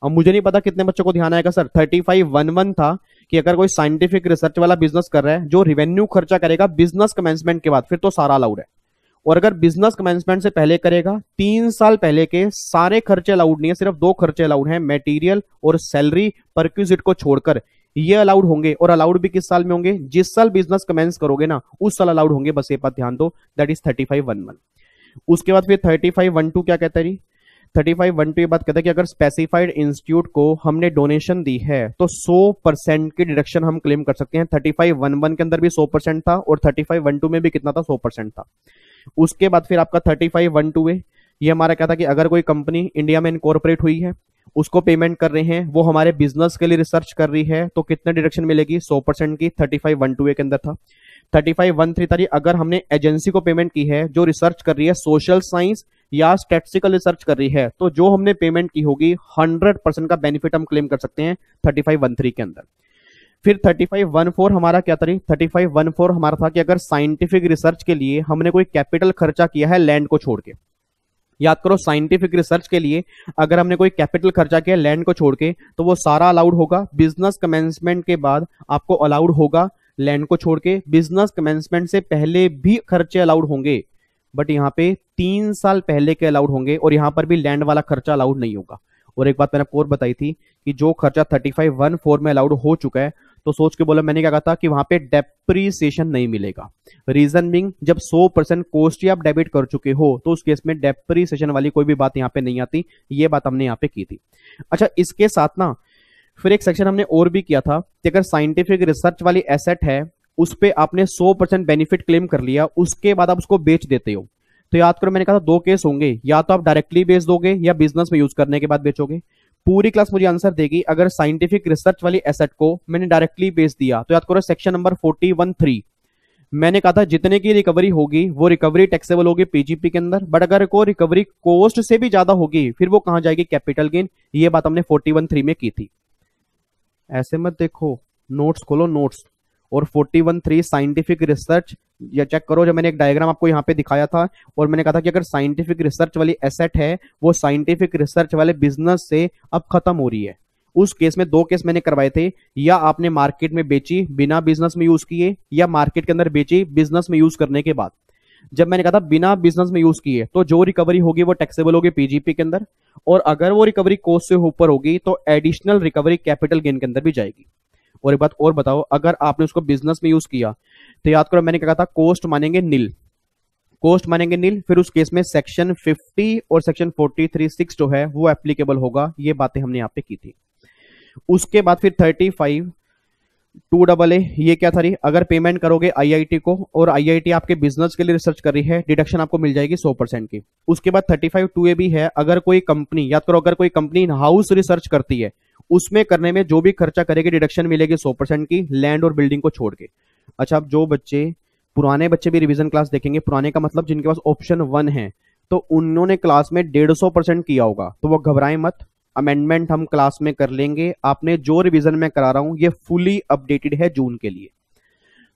अब मुझे नहीं पता कितने बच्चों को ध्यान आएगा सर। 35.11 था कि अगर कोई साइंटिफिक रिसर्च वाला बिजनेस कर रहा है जो रिवेन्यू खर्चा करेगा बिजनेस कमेंसमेंट के बाद, फिर तो सारा अलाउड है। और अगर बिजनेस कमेंसमेंट से पहले करेगा, 3 साल पहले के सारे खर्चे अलाउड नहीं है, सिर्फ 2 खर्चे अलाउड हैं, मेटीरियल और सैलरी परक्यूजिट को छोड़कर ये अलाउड होंगे। और अलाउड भी किस साल में होंगे, जिस साल बिजनेस कमेंस करोगे ना उस साल अलाउड होंगे, बस ये बात ध्यान दो, दैट इज 35.11। उसके बाद फिर 35.12 क्या कहता है, 35.12 ये बात कहता है कि अगर स्पेसिफाइड इंस्टीट्यूट को हमने डोनेशन दी है तो 100% की डिडक्शन हम क्लेम कर सकते हैं। 35.11 के अंदर भी 100% था और 35.12 में भी कितना था, 100% था। उसके बाद फिर आपका 35.12 है, ये हमारा क्या था कि अगर कोई कंपनी इंडिया में इनकॉर्पोरेट हुई है, उसको पेमेंट कर रहे हैं, वो हमारे बिजनेस के लिए रिसर्च कर रही है, तो कितने डिडक्शन मिलेगी, 100% की। 35.12 के अंदर था। 35.13 था अगर हमने एजेंसी को पेमेंट की है जो रिसर्च कर रही है, सोशल साइंस या स्टैटिस्टिकल रिसर्च कर रही है, तो जो हमने पेमेंट की होगी 100% का बेनिफिट हम क्लेम कर सकते हैं 35.13 के अंदर। फिर 35.14 हमारा क्या था, 35.14 हमारा था कि अगर साइंटिफिक रिसर्च के लिए हमने कोई कैपिटल खर्चा किया है लैंड को छोड़ के। याद करो, साइंटिफिक रिसर्च के लिए अगर हमने कोई कैपिटल खर्चा किया लैंड को छोड़ के तो वो सारा अलाउड होगा। बिजनेस कमेंसमेंट के बाद आपको अलाउड होगा लैंड को छोड़ के। बिजनेस कमेंसमेंट से पहले भी खर्चे अलाउड होंगे, बट यहाँ पे 3 साल पहले के अलाउड होंगे और यहाँ पर भी लैंड वाला खर्चा अलाउड नहीं होगा। और एक बात मैंने आपको और बताई थी कि जो खर्चा 35.14 में अलाउड हो चुका है, तो सोच के बोला मैंने क्या कहा था कि वहां पे डेप्रीसिएशन नहीं मिलेगा। रीजन बिंग, जब 100% कॉस्ट ही आप डेबिट कर चुके हो तो उस केस में डेप्रीसिएशन वाली कोई भी बात यहाँ पे नहीं आती। ये बात हमने यहाँ पे की थी। अच्छा, इसके साथ ना फिर एक सेक्शन हमने और भी किया था कि अगर साइंटिफिक रिसर्च वाली एसेट है उस पे आपने 100% बेनिफिट क्लेम कर लिया, उसके बाद आप उसको बेच देते हो, तो याद करो मैंने कहा था 2 केस होंगे, या तो आप डायरेक्टली बेच दोगे या बिजनेस में यूज करने के बाद बेचोगे। पूरी क्लास मुझे आंसर देगी अगर साइंटिफिक रिसर्च वाली एसेट को मैंने डायरेक्टली बेच दिया, तो याद करो सेक्शन नंबर 41(3) मैंने कहा था जितने की रिकवरी होगी वो रिकवरी टैक्सेबल होगी पीजीपी के अंदर, बट अगर को रिकवरी कॉस्ट से भी ज्यादा होगी फिर वो कहां जाएगी, कैपिटल गेन। ये बात हमने 41(3) में की थी। ऐसे मत देखो, नोट्स खोलो नोट्स, और 41(3) साइंटिफिक रिसर्च या चेक करो। जब मैंने एक डायग्राम आपको यहाँ पे दिखाया था और मैंने कहा था कि अगर साइंटिफिक रिसर्च वाली एसेट है वो साइंटिफिक रिसर्च वाले बिजनेस से अब खत्म हो रही है, उस केस में 2 केस मैंने करवाए थे, या आपने मार्केट में बेची बिना बिजनेस में यूज किए या मार्केट के अंदर बेची बिजनेस में यूज करने के बाद। जब मैंने कहा था बिना बिजनेस में यूज किए तो जो रिकवरी होगी वो टैक्सेबल होगी पीजीपी के अंदर, और अगर वो रिकवरी कॉस्ट से ऊपर होगी तो एडिशनल रिकवरी कैपिटल गेन के अंदर भी जाएगी। और एक बात और बताओ, अगर आपने उसको बिजनेस में यूज किया तो याद करो मैंने कहा था कोस्ट मानेंगे नील, कोस्ट मानेंगे नील, फिर उस केस में सेक्शन 50 और सेक्शन 43(6) जो है वो एप्लीकेबल होगा। ये बातें हमने यहाँ पे की थी। उसके बाद फिर 35 2AA ये क्या था रही, अगर पेमेंट करोगे आईआईटी को और आईआईटी आपके बिजनेस के लिए रिसर्च कर रही है, डिडक्शन आपको मिल जाएगी 100% की। उसके बाद 35 2A भी है, अगर कोई कंपनी, याद करो अगर कोई कंपनी इन हाउस रिसर्च करती है उसमें करने में जो भी खर्चा करेगी डिडक्शन मिलेगी 100% की, लैंड और बिल्डिंग को छोड़ के। अच्छा, अब जो बच्चे पुराने बच्चे भी रिवीजन क्लास देखेंगे, पुराने का मतलब जिनके पास ऑप्शन 1 है, तो उन्होंने क्लास में 150% किया होगा, तो वो घबराएं मत, अमेंडमेंट हम क्लास में कर लेंगे। आपने जो रिवीजन में करा रहा हूं ये फुली अपडेटेड है जून के लिए।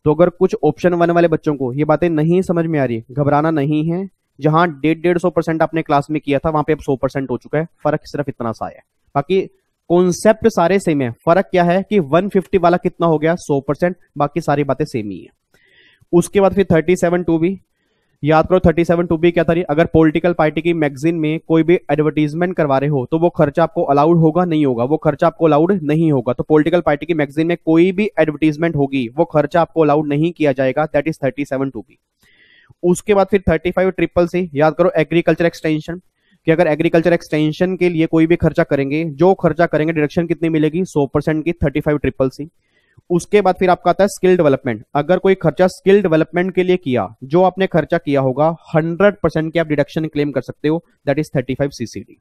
तो अगर कुछ ऑप्शन 1 वाले बच्चों को ये बातें नहीं समझ में आ रही, घबराना नहीं है। जहां 150% आपने क्लास में किया था वहां पे अब 100% हो चुका है, फर्क सिर्फ इतना सा है, बाकी कॉन्सेप्ट सारे सेम है। फर्क क्या है कि 150 वाला कितना हो गया 100%, बाकी सारी बातें सेम ही है। उसके बाद फिर 37 2B, याद करो 37 2B क्या था, अगर पॉलिटिकल पार्टी की मैगजीन में कोई भी एडवर्टीजमेंट करवा रहे हो तो वो खर्चा आपको अलाउड होगा नहीं होगा, वो खर्चा आपको अलाउड नहीं होगा। तो पॉलिटिकल पार्टी की मैगजीन में कोई भी एडवर्टीजमेंट होगी वो खर्चा आपको अलाउड नहीं किया जाएगा, दैट इज 37 2B। उसके बाद फिर 35 CCC, याद करो एग्रीकल्चर एक्सटेंशन, कि अगर एग्रीकल्चर एक्सटेंशन के लिए कोई भी खर्चा करेंगे, जो खर्चा करेंगे डिडक्शन कितनी मिलेगी 100% की, 35 CCC। उसके बाद फिर आपका आता है स्किल डेवलपमेंट, अगर कोई खर्चा स्किल डेवलपमेंट के लिए किया, जो आपने खर्चा किया होगा 100% की आप डिडक्शन क्लेम कर सकते हो, दैट इज 35 CCD।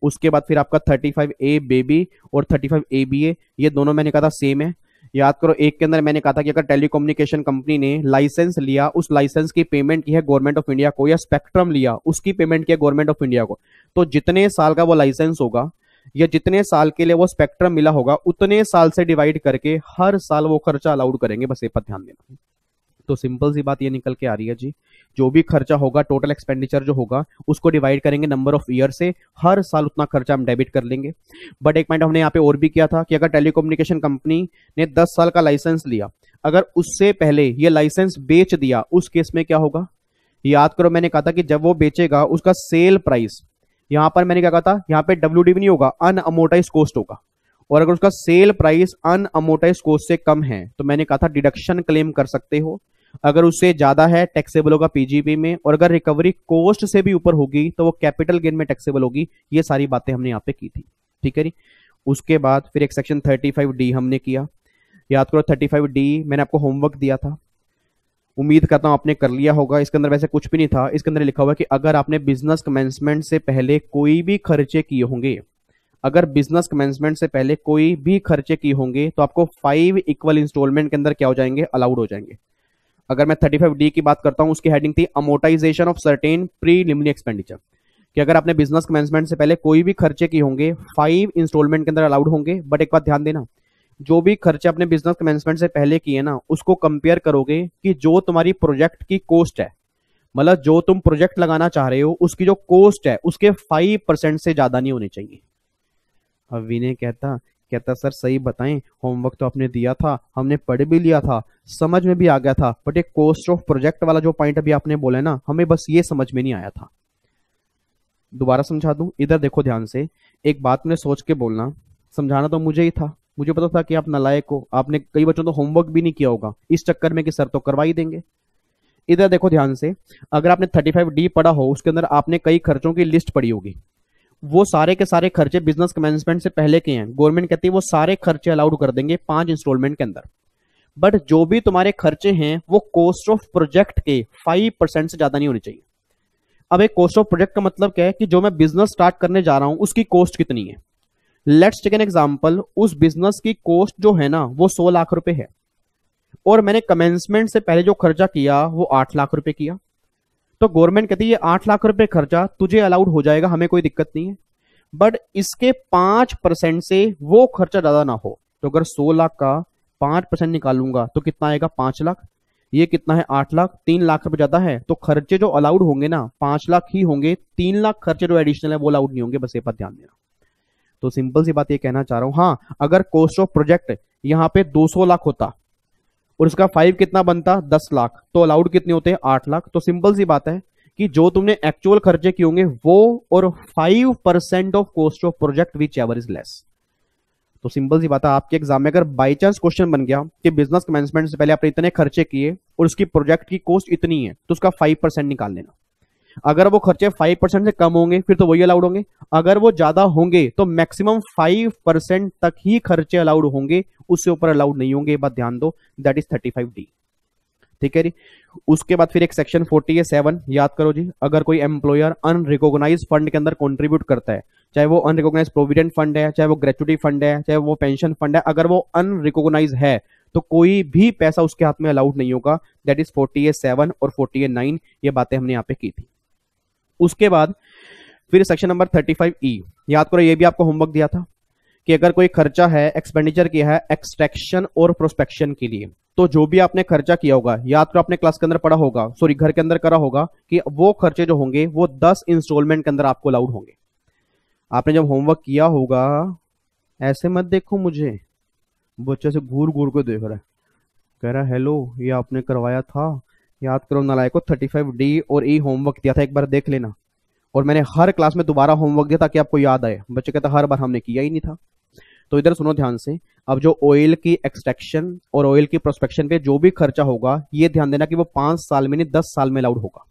उसके बाद फिर आपका 35A बेबी और 35 ABA, ये दोनों मैंने कहा था सेम है। याद करो एक के अंदर मैंने कहा था कि अगर टेलीकम्युनिकेशन कंपनी ने लाइसेंस लिया, उस लाइसेंस की पेमेंट की है गवर्नमेंट ऑफ इंडिया को, या स्पेक्ट्रम लिया उसकी पेमेंट की है गवर्नमेंट ऑफ इंडिया को, तो जितने साल का वो लाइसेंस होगा या जितने साल के लिए वो स्पेक्ट्रम मिला होगा उतने साल से डिवाइड करके हर साल वो खर्चा अलाउड करेंगे, बस ये पर ध्यान देना। तो सिंपल सी बात ये निकल के आ रही है जी, जो भी खर्चा होगा टोटल एक्सपेंडिचर जो होगा उसको डिवाइड करेंगे नंबर ऑफ ईयर से, हर साल उतना खर्चा हम डेबिट कर लेंगे। बट एक पॉइंट हमने यहाँ पे और भी किया था कि अगर टेलीकम्युनिकेशन कंपनी ने 10 साल का लाइसेंस लिया, अगर उससे पहले ये लाइसेंस बेच दिया, उस केस में क्या होगा, याद करो मैंने कहा था कि जब वो बेचेगा उसका सेल प्राइस, यहां पर मैंने क्या कहा था, यहां पे WDV नहीं होगा, अनअमोर्टाइज कॉस्ट होगा, और अगर उसका सेल प्राइस अनअमोर्टाइज कॉस्ट से कम है तो मैंने कहा था डिडक्शन क्लेम कर सकते हो। अगर उससे ज्यादा है टैक्सेबल होगा पीजीपी में, और अगर रिकवरी कॉस्ट से भी ऊपर होगी तो वो कैपिटल गेन में टैक्सेबल होगी। ये सारी बातें हमने यहाँ पे की थी, ठीक है जी। उसके बाद फिर एक सेक्शन 35D हमने किया, याद करो 35D मैंने आपको होमवर्क दिया था, उम्मीद करता हूं आपने कर लिया होगा। इसके अंदर वैसे कुछ भी नहीं था, इसके अंदर लिखा हुआ है कि अगर आपने बिजनेस कमेंसमेंट से पहले कोई भी खर्चे किए होंगे, अगर बिजनेस कमेंसमेंट से पहले कोई भी खर्चे किए होंगे तो आपको 5 इक्वल इंस्टॉलमेंट के अंदर क्या हो जाएंगे, अलाउड हो जाएंगे। अगर मैं 35D की बात करता हूं, उसकी हेडिंग थी amortisation of certain preliminary expenditure, कि अगर आपने बिजनेस कमेंसमेंट से पहले कोई भी खर्चे किए होंगे 5 इंस्टॉलमेंट के अंदर अलाउड होंगे। बट एक बात ध्यान देना, जो भी खर्चे अपने बिजनेस कमेंसमेंट से पहले किए ना, उसको कंपेयर करोगे कि जो तुम्हारी प्रोजेक्ट की कॉस्ट है, मतलब जो तुम प्रोजेक्ट लगाना चाह रहे हो उसकी जो कॉस्ट है उसके 5% से ज्यादा नहीं होने चाहिए। अब विनय कहता सर सही बताएं, होमवर्क तो आपने दिया था, हमने पढ़ भी लिया था, समझ में भी आ गया था, बट एक कॉस्ट ऑफ प्रोजेक्ट वाला जो पॉइंट अभी आपने बोला ना, हमें बस ये समझ में नहीं आया था। दोबारा समझा दूं, इधर देखो ध्यान से, एक बात मैंने सोच के बोलना, समझाना तो मुझे ही था, मुझे पता था कि आप नालायक हो, आपने कई बच्चों तो होमवर्क भी नहीं किया होगा इस चक्कर में कि सर तो करवा ही देंगे। इधर देखो ध्यान से, अगर आपने 35D पढ़ा हो, उसके अंदर आपने कई खर्चों की लिस्ट पढ़ी होगी, वो सारे के सारे खर्चे बिजनेस कमेंसमेंट से पहले के हैं, गवर्नमेंट कहती है वो सारे खर्चे अलाउड कर देंगे 5 इंस्टॉलमेंट के अंदर। बट जो भी तुम्हारे खर्चे हैं वो कॉस्ट ऑफ प्रोजेक्ट के 5% से ज्यादा नहीं होने चाहिए। अब एक कॉस्ट ऑफ प्रोजेक्ट का मतलब क्या है कि जो मैं बिजनेस स्टार्ट करने जा रहा हूं उसकी कॉस्ट कितनी है। लेट्स टेक एन एग्जांपल, उस बिजनेस की कॉस्ट जो है ना वो 100 लाख रुपए है, और मैंने कमेंसमेंट से पहले जो खर्चा किया वो 8 लाख रुपए किया, तो गवर्नमेंट कहती है 8 लाख रुपए खर्चा तुझे अलाउड हो जाएगा, हमें कोई दिक्कत नहीं है, बट इसके 5% से वो खर्चा ज्यादा ना हो। तो अगर 100 लाख का 5% निकालूंगा तो कितना आएगा, 5 लाख, ये कितना है 8 लाख, 3 लाख रुपए ज्यादा है, तो खर्चे जो अलाउड होंगे ना 5 लाख ही होंगे, 3 लाख खर्चे जो एडिशनल है वो अलाउड नहीं होंगे, बस ये बात ध्यान देना। तो सिंपल सी बात ये कहना चाह रहा हूं, हाँ अगर कॉस्ट ऑफ प्रोजेक्ट यहां पे 200 लाख होता और उसका 5 कितना बनता 10 लाख, तो अलाउड कितने होते हैं 8 लाख। तो सिंपल सी बात है कि जो तुमने एक्चुअल खर्चे किए होंगे वो और 5% of cost of project which ever is less. तो सिंपल सी बात है, आपके एग्जाम में अगर बाई चांस क्वेश्चन बन गया कि बिजनेस कमेंसमेंट से पहले आपने इतने खर्चे किए और उसकी प्रोजेक्ट की कॉस्ट इतनी है, तो उसका 5% निकाल लेना। अगर वो खर्चे 5% से कम होंगे फिर तो वही अलाउड होंगे, अगर वो ज्यादा होंगे तो मैक्सिमम 5% तक ही खर्चे अलाउड होंगे, उससे ऊपर अलाउड नहीं होंगे, बात ध्यान दो। That is 35D। ठीक है जी। उसके बाद फिर एक सेक्शन 47 याद करो जी। अगर कोई एम्प्लॉयर अनरिकॉग्नाइज फंड के अंदर कंट्रीब्यूट करता है, चाहे वो अनरिकॉग्नाइज प्रोविडेंट फंड है, चाहे वो ग्रेचुटी फंड है, चाहे वो पेंशन फंड है, अगर वो अनरिकॉग्नाइज है तो कोई भी पैसा उसके हाथ में अलाउड नहीं होगा। दैट इज 48(7) और 48(9), ये बातें हमने यहाँ पे की थी। उसके बाद फिर सेक्शन नंबर 35E याद करो, ये भी आपको होमवर्क दिया था कि अगर कोई खर्चा है, एक्सपेंडिचर किया है एक्सट्रैक्शन और प्रोस्पेक्शन के लिए, तो जो भी आपने खर्चा किया होगा, याद करो आपने क्लास के अंदर पढ़ा होगा, सॉरी घर के अंदर करा होगा कि वो खर्चे जो होंगे वो 10 इंस्टॉलमेंट के अंदर आपको अलाउड होंगे। आपने जब होमवर्क किया होगा, ऐसे मत देखो मुझे, बच्चे से घूर घूर को देख रहा है, कह रहा हेलो ये आपने करवाया था। याद करो नालायको, 35D और E होमवर्क दिया था, एक बार देख लेना। और मैंने हर क्लास में दोबारा होमवर्क दिया ताकि आपको याद आए। बच्चे कहता हर बार हमने किया ही नहीं था। तो इधर सुनो ध्यान से, अब जो ऑयल की एक्सट्रैक्शन और ऑयल की प्रोस्पेक्शन पे जो भी खर्चा होगा, ये ध्यान देना कि वो 5 साल में नहीं 10 साल में अलाउड होगा,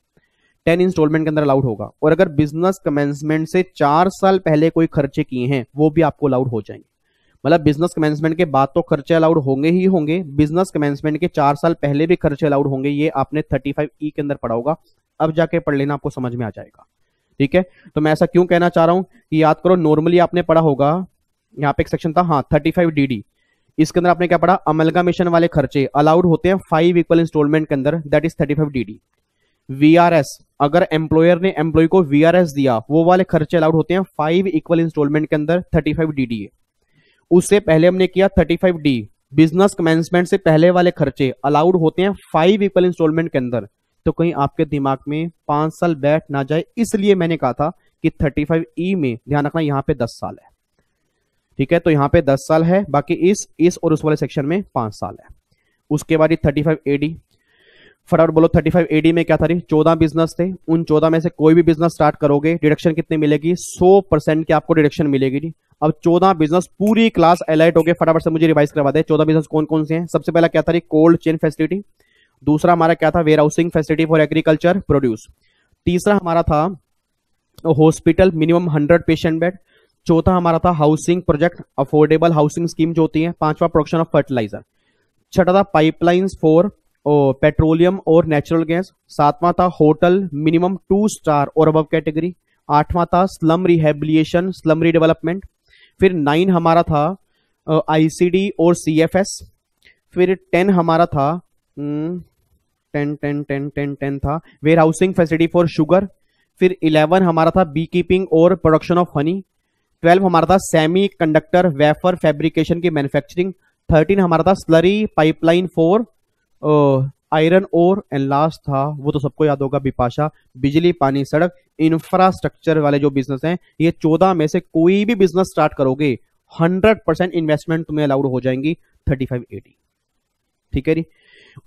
10 इंस्टॉलमेंट के अंदर अलाउड होगा। और अगर बिजनेस कमेंसमेंट से 4 साल पहले कोई खर्चे किए हैं वो भी आपको अलाउड हो जाएंगे। मतलब बिजनेस कमेंसमेंट के बाद तो खर्चे अलाउड होंगे ही होंगे, बिजनेस कमेंसमेंट के 4 साल पहले भी खर्चे अलाउड होंगे। ये आपने 35E के अंदर पढ़ा होगा, अब जाके पढ़ लेना, आपको समझ में आ जाएगा। ठीक है, तो मैं ऐसा क्यों कहना चाह रहा हूं कि याद करो, नॉर्मली आपने पढ़ा होगा, यहाँ पे एक सेक्शन था हाँ 35DD, इसके अंदर आपने क्या पढ़ा, अमलगामेशन वाले खर्चे अलाउड होते हैं 5 इक्वल इंस्टॉलमेंट के अंदर, दैट इज 35DD। VRS, अगर एम्प्लॉयर ने एम्प्लॉय को VRS दिया, वो वाले खर्चे अलाउड होते हैं 5 इक्वल इंस्टॉलमेंट के अंदर, 35DD है। उससे पहले हमने किया 35D, बिजनेस कमेंसमेंट से पहले वाले खर्चे अलाउड होते हैं 5 इक्वल इंस्टॉलमेंट के अंदर। तो कहीं आपके दिमाग में 5 साल बैठ ना जाए, इसलिए मैंने कहा था कि 35E में ध्यान रखना, यहां पे 10 साल है। ठीक है, तो यहां पे 10 साल है, बाकी इस और उस वाले सेक्शन में 5 साल है। उसके बाद 35AD, फटाफट बोलो 35AD में क्या था, 14 बिजनेस थे, उन 14 में से कोई भी बिजनेस स्टार्ट करोगे, डिडक्शन कितनी मिलेगी, 100% की आपको डिडक्शन मिलेगी। अब 14 बिजनेस पूरी क्लास अलर्ट हो गए, फटाफट से मुझे रिवाइज करवा दे। 14 बिजनेस कौन कौन से हैं? सबसे पहला क्या था, कोल्ड चेन फैसिलिटी। दूसरा हमारा क्या था, warehousing facility for agriculture produce. तीसरा हमारा था हॉस्पिटल, मिनिमम 100 पेशेंट बेड। चौथा हमारा था housing project, affordable housing scheme जो होती है। पांचवा प्रोडक्शन ऑफ फर्टिलाइजर। छठा था पाइपलाइंस फॉर पेट्रोलियम और नेचुरल गैस। सातवां था होटल, मिनिमम 2 स्टार और अबव कैटेगरी। आठवां था स्लम रिहेबिलिएशन, स्लम रीडेवलपमेंट। फिर 9 हमारा था ICD और CFS। फिर 10 हमारा था 10 था warehousing facility for sugar. फिर 11 हमारा था बी कीपिंग और प्रोडक्शन ऑफ हनी। 12 हमारा था सेमी कंडक्टर वेफर फैब्रिकेशन की मैन्युफैक्चरिंग। 13 हमारा था स्लरी पाइपलाइन फॉर आयरन और। एंड लास्ट था, वो तो सबको याद होगा, बिपाशा, बिजली पानी सड़क इंफ्रास्ट्रक्चर वाले जो बिजनेस हैं। ये 14 में से कोई भी बिजनेस स्टार्ट करोगे 100% इन्वेस्टमेंट तुम्हें अलाउड हो जाएंगी 3580। ठीक है जी।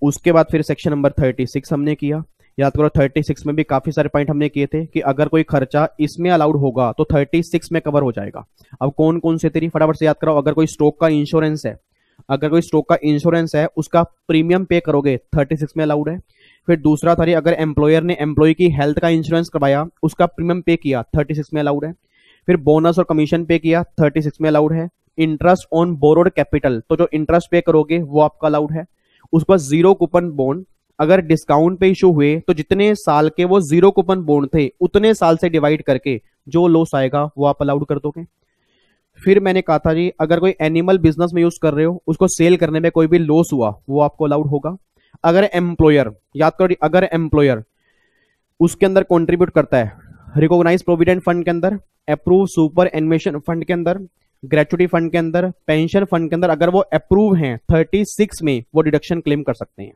उसके बाद फिर सेक्शन नंबर 36 हमने किया। याद करो 36 में भी काफी सारे पॉइंट हमने किए थे कि अगर कोई खर्चा इसमें अलाउड होगा तो 36 में कवर हो जाएगा। अब कौन कौन से तेरी फटाफट से याद करो। अगर कोई स्टॉक का इंश्योरेंस है, अगर कोई स्टॉक का इंश्योरेंस है उसका प्रीमियम पे करोगे 36 में अलाउड है। फिर दूसरा था अगर एम्प्लॉयर ने एम्प्लॉय की हेल्थ का इंश्योरेंस करवाया, उसका प्रीमियम पे किया 36 में अलाउड है। फिर बोनस और कमीशन पे किया 36 में अलाउड है। इंटरेस्ट ऑन बोरोड कैपिटल, तो जो इंटरेस्ट पे करोगे वो आपका अलाउड है। उसके बाद जीरो कूपन बॉन्ड, अगर डिस्काउंट पे इशू हुए तो जितने साल के वो जीरो कूपन बॉन्ड थे उतने साल से डिवाइड करके जो लॉस आएगा वो आप अलाउड कर दोगे। फिर मैंने कहा था जी अगर कोई एनिमल बिजनेस में यूज कर रहे हो, उसको सेल करने में कोई भी लॉस हुआ वो आपको अलाउड होगा। अगर एम्प्लॉयर, याद करो, अगर एम्प्लॉयर उसके अंदर कंट्रीब्यूट करता है रिकॉग्नाइज प्रोविडेंट फंड के अंदर, अप्रूव सुपर एनिमेशन फंड के अंदर, ग्रेचुटी फंड के अंदर, पेंशन फंड के अंदर, अगर वो अप्रूव हैं 36 में वो डिडक्शन क्लेम कर सकते हैं।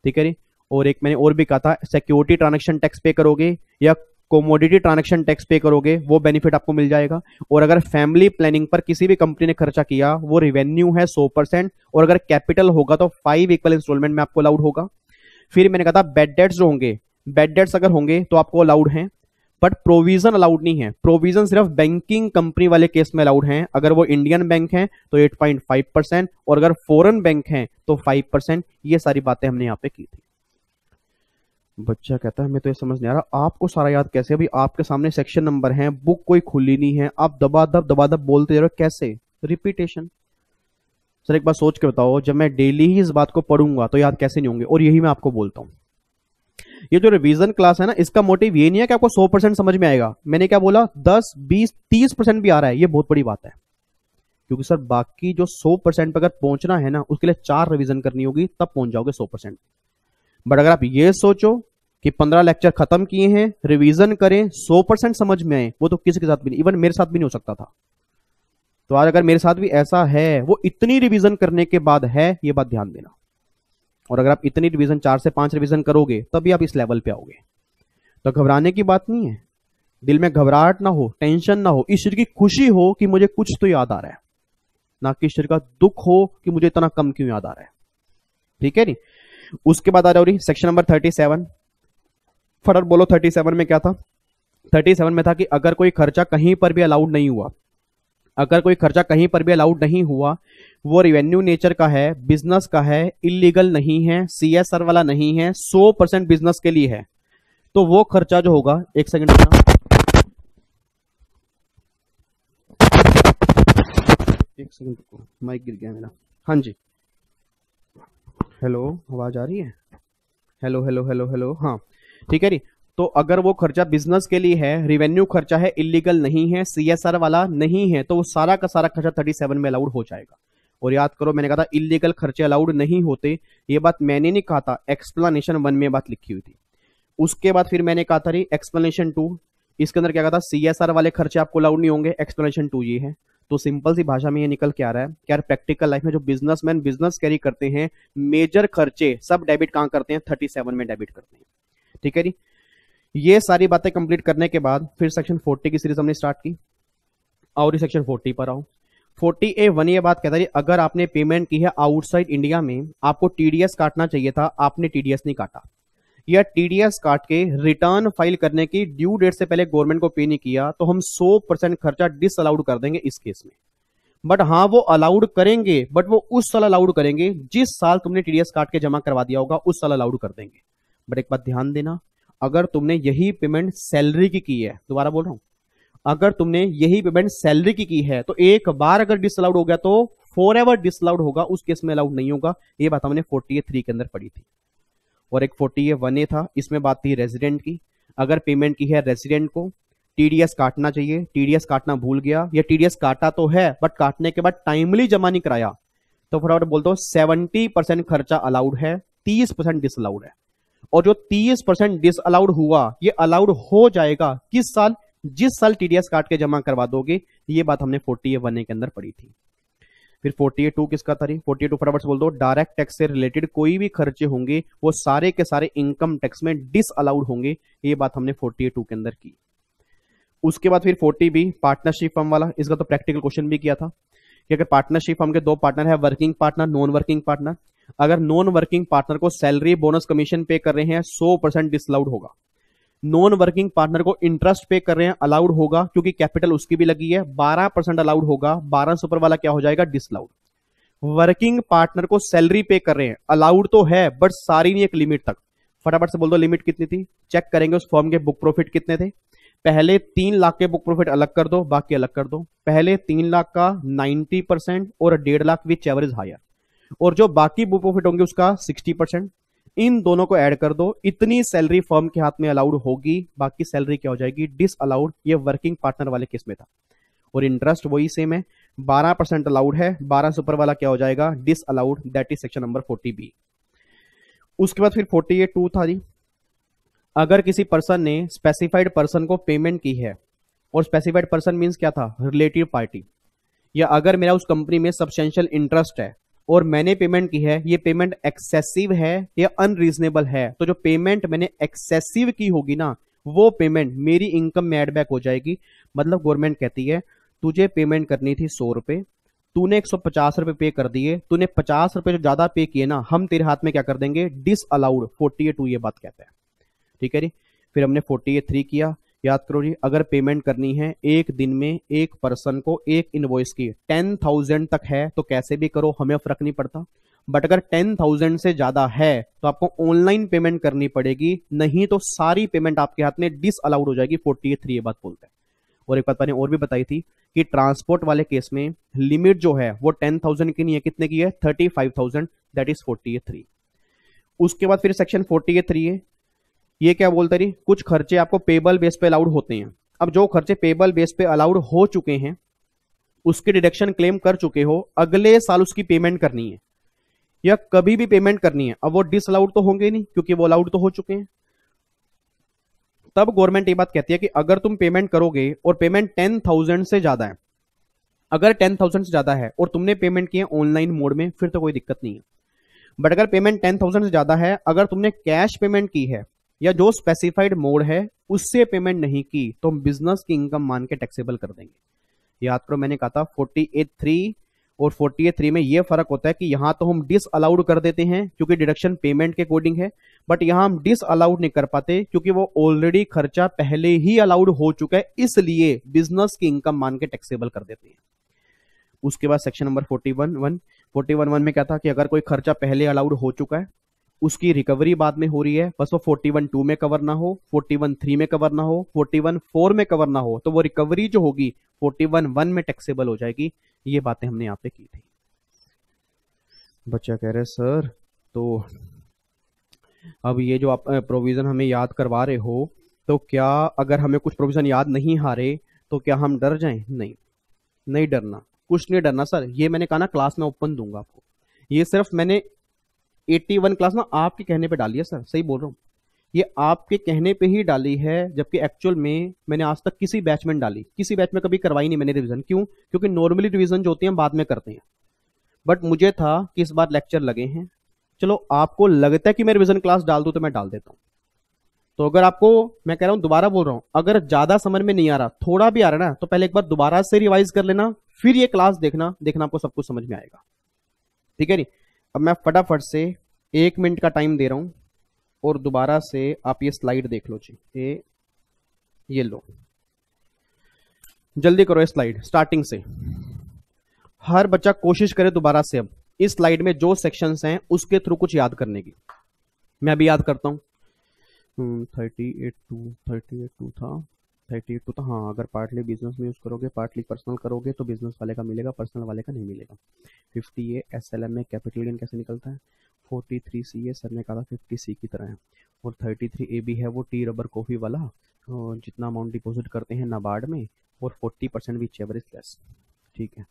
ठीक है जी। और एक मैंने और भी कहा था सिक्योरिटी ट्रांजैक्शन टैक्स पे करोगे या कोमोडिटी ट्रांजैक्शन टैक्स पे करोगे, वो बेनिफिट आपको मिल जाएगा। और अगर फैमिली प्लानिंग पर किसी भी कंपनी ने खर्चा किया, वो रिवेन्यू है 100%, और अगर कैपिटल होगा तो 5 इक्वल इंस्टॉलमेंट में आपको अलाउड होगा। फिर मैंने कहा था बेड डेट्स जो होंगे, बेड डेट्स अगर होंगे तो आपको अलाउड हैं, बट प्रोविजन अलाउड नहीं है। प्रोविजन सिर्फ बैंकिंग कंपनी वाले केस में अलाउड हैं। अगर वो इंडियन बैंक हैं तो 8.5%, और अगर फॉरेन बैंक हैं तो 5%। ये सारी बातें हमने यहां पे की थी। बच्चा कहता है मैं तो ये समझ नहीं आ रहा आपको सारा याद कैसे? अभी आपके सामने सेक्शन नंबर है, बुक कोई खुली नहीं है, आप दबा दब बोलते जा रहे हो, कैसे? रिपीटेशन। सर एक बार सोच के बताओ, जब मैं डेली ही इस बात को पढ़ूंगा तो याद कैसे नहीं होंगे? और यही मैं आपको बोलता हूं, ये जो रिवीजन क्लास है ना, इसका मोटिव ये नहीं है कि आपको 100% समझ में आएगा। मैंने क्या बोला, 10, 20, 30% भी आ रहा है, ये बहुत बड़ी बात है। क्योंकि सर बाकी जो 100% पर अगर पहुंचना है ना, उसके लिए 4 रिवीजन करनी होगी, तब पहुंच जाओगे 100%। बट अगर आप ये सोचो कि 15 लेक्चर खत्म किए हैं, रिवीजन करें, 100% समझ में आए, वो तो किसी के साथ भी नहीं, इवन मेरे साथ भी नहीं हो सकता था। तो आज अगर मेरे साथ भी ऐसा है, वो इतनी रिवीजन करने के बाद है, ये बात ध्यान देना। और अगर आप इतनी रिवीजन 4 से 5 रिवीजन करोगे तभी आप इस लेवल पे आओगे। तो घबराने की बात नहीं है, दिल में घबराहट ना हो, टेंशन ना हो, इस चीज की खुशी हो कि मुझे कुछ तो याद आ रहा है, ना कि इस चीज का दुख हो कि मुझे इतना कम क्यों याद आ रहा है। ठीक है नी? उसके बाद आ जाओ सेक्शन नंबर 37। फटाफट बोलो 37 में क्या था? 37 में था कि अगर कोई खर्चा कहीं पर भी अलाउड नहीं हुआ, अगर कोई खर्चा कहीं पर भी अलाउड नहीं हुआ, वो रिवेन्यू नेचर का है, बिजनेस का है, इलीगल नहीं है, CSR वाला नहीं है, 100% बिजनेस के लिए है, तो वो खर्चा जो होगा, एक सेकंड रुको, माइक गिर गया मेरा। हाँ जी, हेलो, आवाज आ रही है? हेलो हेलो हेलो हेलो, हाँ ठीक है नी। तो अगर वो खर्चा बिजनेस के लिए है, रिवेन्यू खर्चा है, इलीगल नहीं है, CSR वाला नहीं है, तो वो सारा का सारा खर्चा 37 में अलाउड हो जाएगा। और याद करो मैंने कहा था इलीगल खर्चे अलाउड नहीं होते, ये बात मैंने नहीं कहा था, एक्सप्लेनेशन 1 में बात लिखी हुई थी। उसके बाद फिर मैंने कहा था एक्सप्लेनेशन 2, इसके अंदर क्या कहा था, CSR वाले खर्चे आपको अलाउड नहीं होंगे, एक्सप्लेनेशन 2 ये है। तो सिंपल सी भाषा में ये निकल के आ रहा है कि यार प्रैक्टिकल लाइफ में जो बिजनेसमैन बिजनेस कैरी करते हैं, मेजर खर्चे सब डेबिट कहां करते हैं? 37 में डेबिट करते हैं। ठीक है जी? ये सारी बातें कंप्लीट करने के बाद फिर सेक्शन 40 की सीरीज हमने स्टार्ट की, और सेक्शन 40 पर आओ। 40A1 ये बात कहता है अगर आपने पेमेंट की है आउटसाइड इंडिया में, आपको TDS काटना चाहिए था, आपने TDS नहीं काटा, या TDS काट के रिटर्न फाइल करने की ड्यू डेट से पहले गवर्नमेंट को पे नहीं किया, तो हम 100% खर्चा डिसअलाउड कर देंगे इस केस में। बट हाँ वो अलाउड करेंगे, बट वो उस साल अलाउड करेंगे जिस साल तुमने TDS काट के जमा करवा दिया होगा, उस साल अलाउड कर देंगे। बट एक बात ध्यान देना, अगर तुमने यही पेमेंट सैलरी की है, दोबारा बोल रहा हूं, अगर तुमने यही पेमेंट सैलरी की है, तो एक बार अगर डिसअलाउड हो गया तो फॉर एवर डिसअलाउड होगा, उस केस में अलाउड नहीं होगा। ये बात हमने 40A3 के अंदर पढ़ी थी। और एक 40A1A था, इसमें बात थी रेजिडेंट की। अगर पेमेंट की है रेजिडेंट को, TDS काटना चाहिए, TDS काटना भूल गया, या TDS काटा तो है बट काटने के बाद टाइमली जमा नहीं कराया, तो फटाफट बोलते हो 70% खर्चा अलाउड है, 30% डिसअलाउड है। और जो 30% डिसअलाउड हुआ, ये अलाउड हो जाएगा किस साल? जिस साल TDS काट के जमा करवा दोगे। ये बात हमने 40A1A के अंदर पढ़ी थी। फिर 40A2 किसका था? 40A2 फटाफट बोल दो, डायरेक्ट टैक्स से रिलेटेड कोई भी खर्चे होंगे वो सारे के सारे इनकम टैक्स में डिसअलाउड होंगे। ये बात हमने 40A2 के अंदर की। उसके बाद फिर 40B पार्टनरशिप फर्म वाला, इसका तो प्रैक्टिकल क्वेश्चन भी किया था कि अगर पार्टनरशिप फर्म के 2 पार्टनर है, working partner, non working partner, अगर नॉन वर्किंग पार्टनर को सैलरी बोनस कमीशन पे कर रहे हैं, 100% डिसअलाउड होगा। नॉन वर्किंग पार्टनर को इंटरेस्ट पे कर रहे हैं, अलाउड होगा, क्योंकि कैपिटल उसकी भी लगी है, 12% अलाउड होगा। 12 से ऊपर वाला क्या हो जाएगा? डिसअलाउड। वर्किंग पार्टनर को सैलरी पे कर रहे हैं, अलाउड तो है बट सारी नहीं, एक लिमिट तक। फटाफट से बोल दो लिमिट कितनी थी, चेक करेंगे उस फर्म के बुक प्रॉफिट कितने थे। पहले 3 लाख के बुक प्रॉफिट अलग कर दो, बाकी अलग कर दो। पहले 3 लाख का 90% और 1.5 lakh whichever is higher, और जो बाकी बुक प्रॉफिट होंगे उसका 60%। इन दोनों को ऐड कर दो, इतनी सैलरी फर्म के हाथ में अलाउड होगी, बाकी सैलरी क्या हो जाएगी? डिसअलाउड। ये वर्किंग पार्टनर वाले केस में था। और इंटरेस्ट वही सेम है, 12% अलाउड है, 12 से ऊपर वाला क्या हो जाएगा? Disallowed. That is section number 40B। उसके बाद फिर 40A2 था जी, अगर किसी पर्सन ने स्पेसिफाइड पर्सन को पेमेंट की है, और स्पेसिफाइड पर्सन मींस क्या था? Relative party. या अगर मेरा उस कंपनी में सब्सटेंशियल इंटरेस्ट है और मैंने पेमेंट की है, ये पेमेंट एक्सेसिव है या अनरीजनेबल है, तो जो पेमेंट मैंने एक्सेसिव की होगी ना, वो पेमेंट मेरी इनकम में एड बैक हो जाएगी। मतलब गवर्नमेंट कहती है तुझे पेमेंट करनी थी 100 रुपए, तूने 150 रुपए पे कर दिए, तूने 50 रुपए जो ज्यादा पे किए ना, हम तेरे हाथ में क्या कर देंगे, डिस अलाउड 48(2) ये बात कहता है। ठीक है जी। फिर हमने 48(3) किया। याद करो जी, अगर पेमेंट करनी है एक दिन में एक पर्सन को एक इनवॉइस की 10,000 तक है तो कैसे भी करो, हमें फर्क नहीं पड़ता। बट अगर 10,000 से ज्यादा है तो आपको ऑनलाइन पेमेंट करनी पड़ेगी, नहीं तो सारी पेमेंट आपके हाथ में डिस अलाउड हो जाएगी। 48(3) ये बात बोलता है। और एक बात मैंने और भी बताई थी कि ट्रांसपोर्ट वाले केस में लिमिट जो है वो 10,000 की नहीं है, कितने की है, 35,000, दैट इज 48(3). उसके बाद फिर सेक्शन 48(3) है, ये क्या बोलता है, कुछ खर्चे आपको पेबल बेस पे अलाउड होते हैं। अब जो खर्चे पेबल बेस पे अलाउड हो चुके हैं, उसकी डिडक्शन क्लेम कर चुके हो, अगले साल उसकी पेमेंट करनी है या कभी भी पेमेंट करनी है, अब वो डिसअलाउड तो होंगे नहीं क्योंकि वो अलाउड तो हो चुके हैं। तब गवर्नमेंट ये बात कहती है कि अगर तुम पेमेंट करोगे और पेमेंट 10,000 से ज्यादा है, अगर 10,000 से ज्यादा है और तुमने पेमेंट की है ऑनलाइन मोड में, फिर तो कोई दिक्कत नहीं है। बट अगर पेमेंट 10,000 से ज्यादा है, अगर तुमने कैश पेमेंट की है या जो स्पेसिफाइड मोड है उससे पेमेंट नहीं की, तो हम बिजनेस की इनकम मान के टैक्सेबल कर देंगे। याद करो मैंने कहा था 48(3) और 48(3) में यह फर्क होता है कि यहां तो हम डिस अलाउड कर देते हैं क्योंकि डिडक्शन पेमेंट के अकॉर्डिंग है, बट यहां हम डिस अलाउड नहीं कर पाते क्योंकि वो ऑलरेडी खर्चा पहले ही अलाउड हो चुका है, इसलिए बिजनेस की इनकम मान के टैक्सेबल कर देते हैं। उसके बाद सेक्शन नंबर 41(1) में क्या था कि अगर कोई खर्चा पहले अलाउड हो चुका है, उसकी रिकवरी बाद में हो रही है, बस वो 41(2) में कवर ना हो, 41(3) में कवर ना हो, 41(4) में कवर ना हो, तो वो रिकवरी जो होगी 41(1) में टैक्सेबल हो जाएगी। ये बातें हमने यहाँ पे की थी। बच्चा कह रहे सर तो अब ये जो आप प्रोविजन हमें याद करवा रहे हो, तो क्या अगर हमें कुछ प्रोविजन याद नहीं आ रहे तो क्या हम डर जाएं? नहीं, नहीं डरना, कुछ नहीं डरना सर। ये मैंने कहा ना क्लास में ओपन दूंगा आपको, ये सिर्फ मैंने 81 क्लास ना आपके कहने पे डाली है सर, सही बोल रहा हूँ, ये आपके कहने पे ही डाली है, जबकि एक्चुअल में मैंने आज तक किसी बैच में डाली, किसी बैच में कभी करवाई नहीं मैंने रिवीजन। क्यों? क्योंकि नॉर्मली रिवीजन जो होती है हम बाद में करते हैं, बट मुझे था कि इस बार लेक्चर लगे हैं, चलो आपको लगता है कि मैं रिवीजन क्लास डाल दूं तो मैं डाल देता हूं। तो अगर आपको, मैं कह रहा हूं दोबारा बोल रहा हूं, अगर ज्यादा समझ में नहीं आ रहा, थोड़ा भी आ रहा ना, तो पहले एक बार दोबारा से रिवाइज कर लेना, फिर ये क्लास देखना, देखना आपको सब कुछ समझ में आएगा। ठीक है नी? अब मैं फटाफट से 1 मिनट का टाइम दे रहा हूं और दोबारा से आप ये स्लाइड देख लो जी, ये लो, जल्दी करो ये स्लाइड स्टार्टिंग से। हर बच्चा कोशिश करे दोबारा से अब इस स्लाइड में जो सेक्शंस हैं उसके थ्रू कुछ याद करने की। मैं अभी याद करता हूं। 38(2) था, 38(2) था, हाँ। अगर पार्टली बिजनेस में यूज करोगे, पार्टली पर्सनल करोगे तो बिजनेस वाले का मिलेगा, पर्सनल वाले का नहीं मिलेगा। 50 SLM में कैपिटल गेन कैसे निकलता है। 43C सर ने कहा 50C की तरह है। और 33AB है वो टी रबर कॉफी वाला, जितना अमाउंट डिपॉजिट करते हैं नाबार्ड में, और 40% विच एवरेज लेस। ठीक है,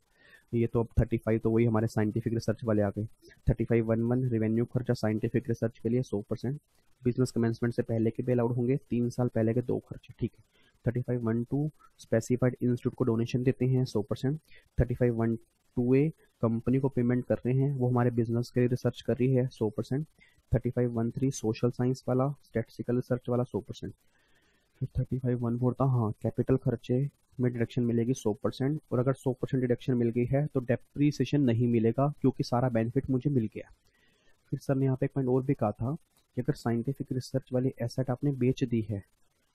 ये तो अब 35 तो वही हमारे साइंटिफिक रिसर्च वाले आ गए। 35(1) रेवेन्यू खर्चा साइंटिफिक रिसर्च के लिए 100%, बिजनेस कमेंसमेंट से पहले के भी अलाउड होंगे, 3 साल पहले के 2 खर्चे। ठीक है। 35(1)(2) स्पेसिफाइड इंस्टीट्यूट को डोनेशन देते हैं 100%। 35(1)(2)A कंपनी को पेमेंट कर रहे हैं, वो हमारे बिजनेस के लिए रिसर्च कर रही है 100%। 35(1)(3) सोशल साइंस वाला स्टैटिस्टिकल रिसर्च वाला 100%। फिर 35(1)(4) था, हाँ, कैपिटल खर्चे में डिडक्शन मिलेगी 100%, और अगर 100% डिडक्शन मिल गई है तो डेप्रीसिएशन नहीं मिलेगा क्योंकि सारा बेनिफिट मुझे मिल गया। फिर सर ने यहाँ पे एक पॉइंट और भी कहा था कि अगर साइंटिफिक रिसर्च वाली एसेट आपने बेच दी है,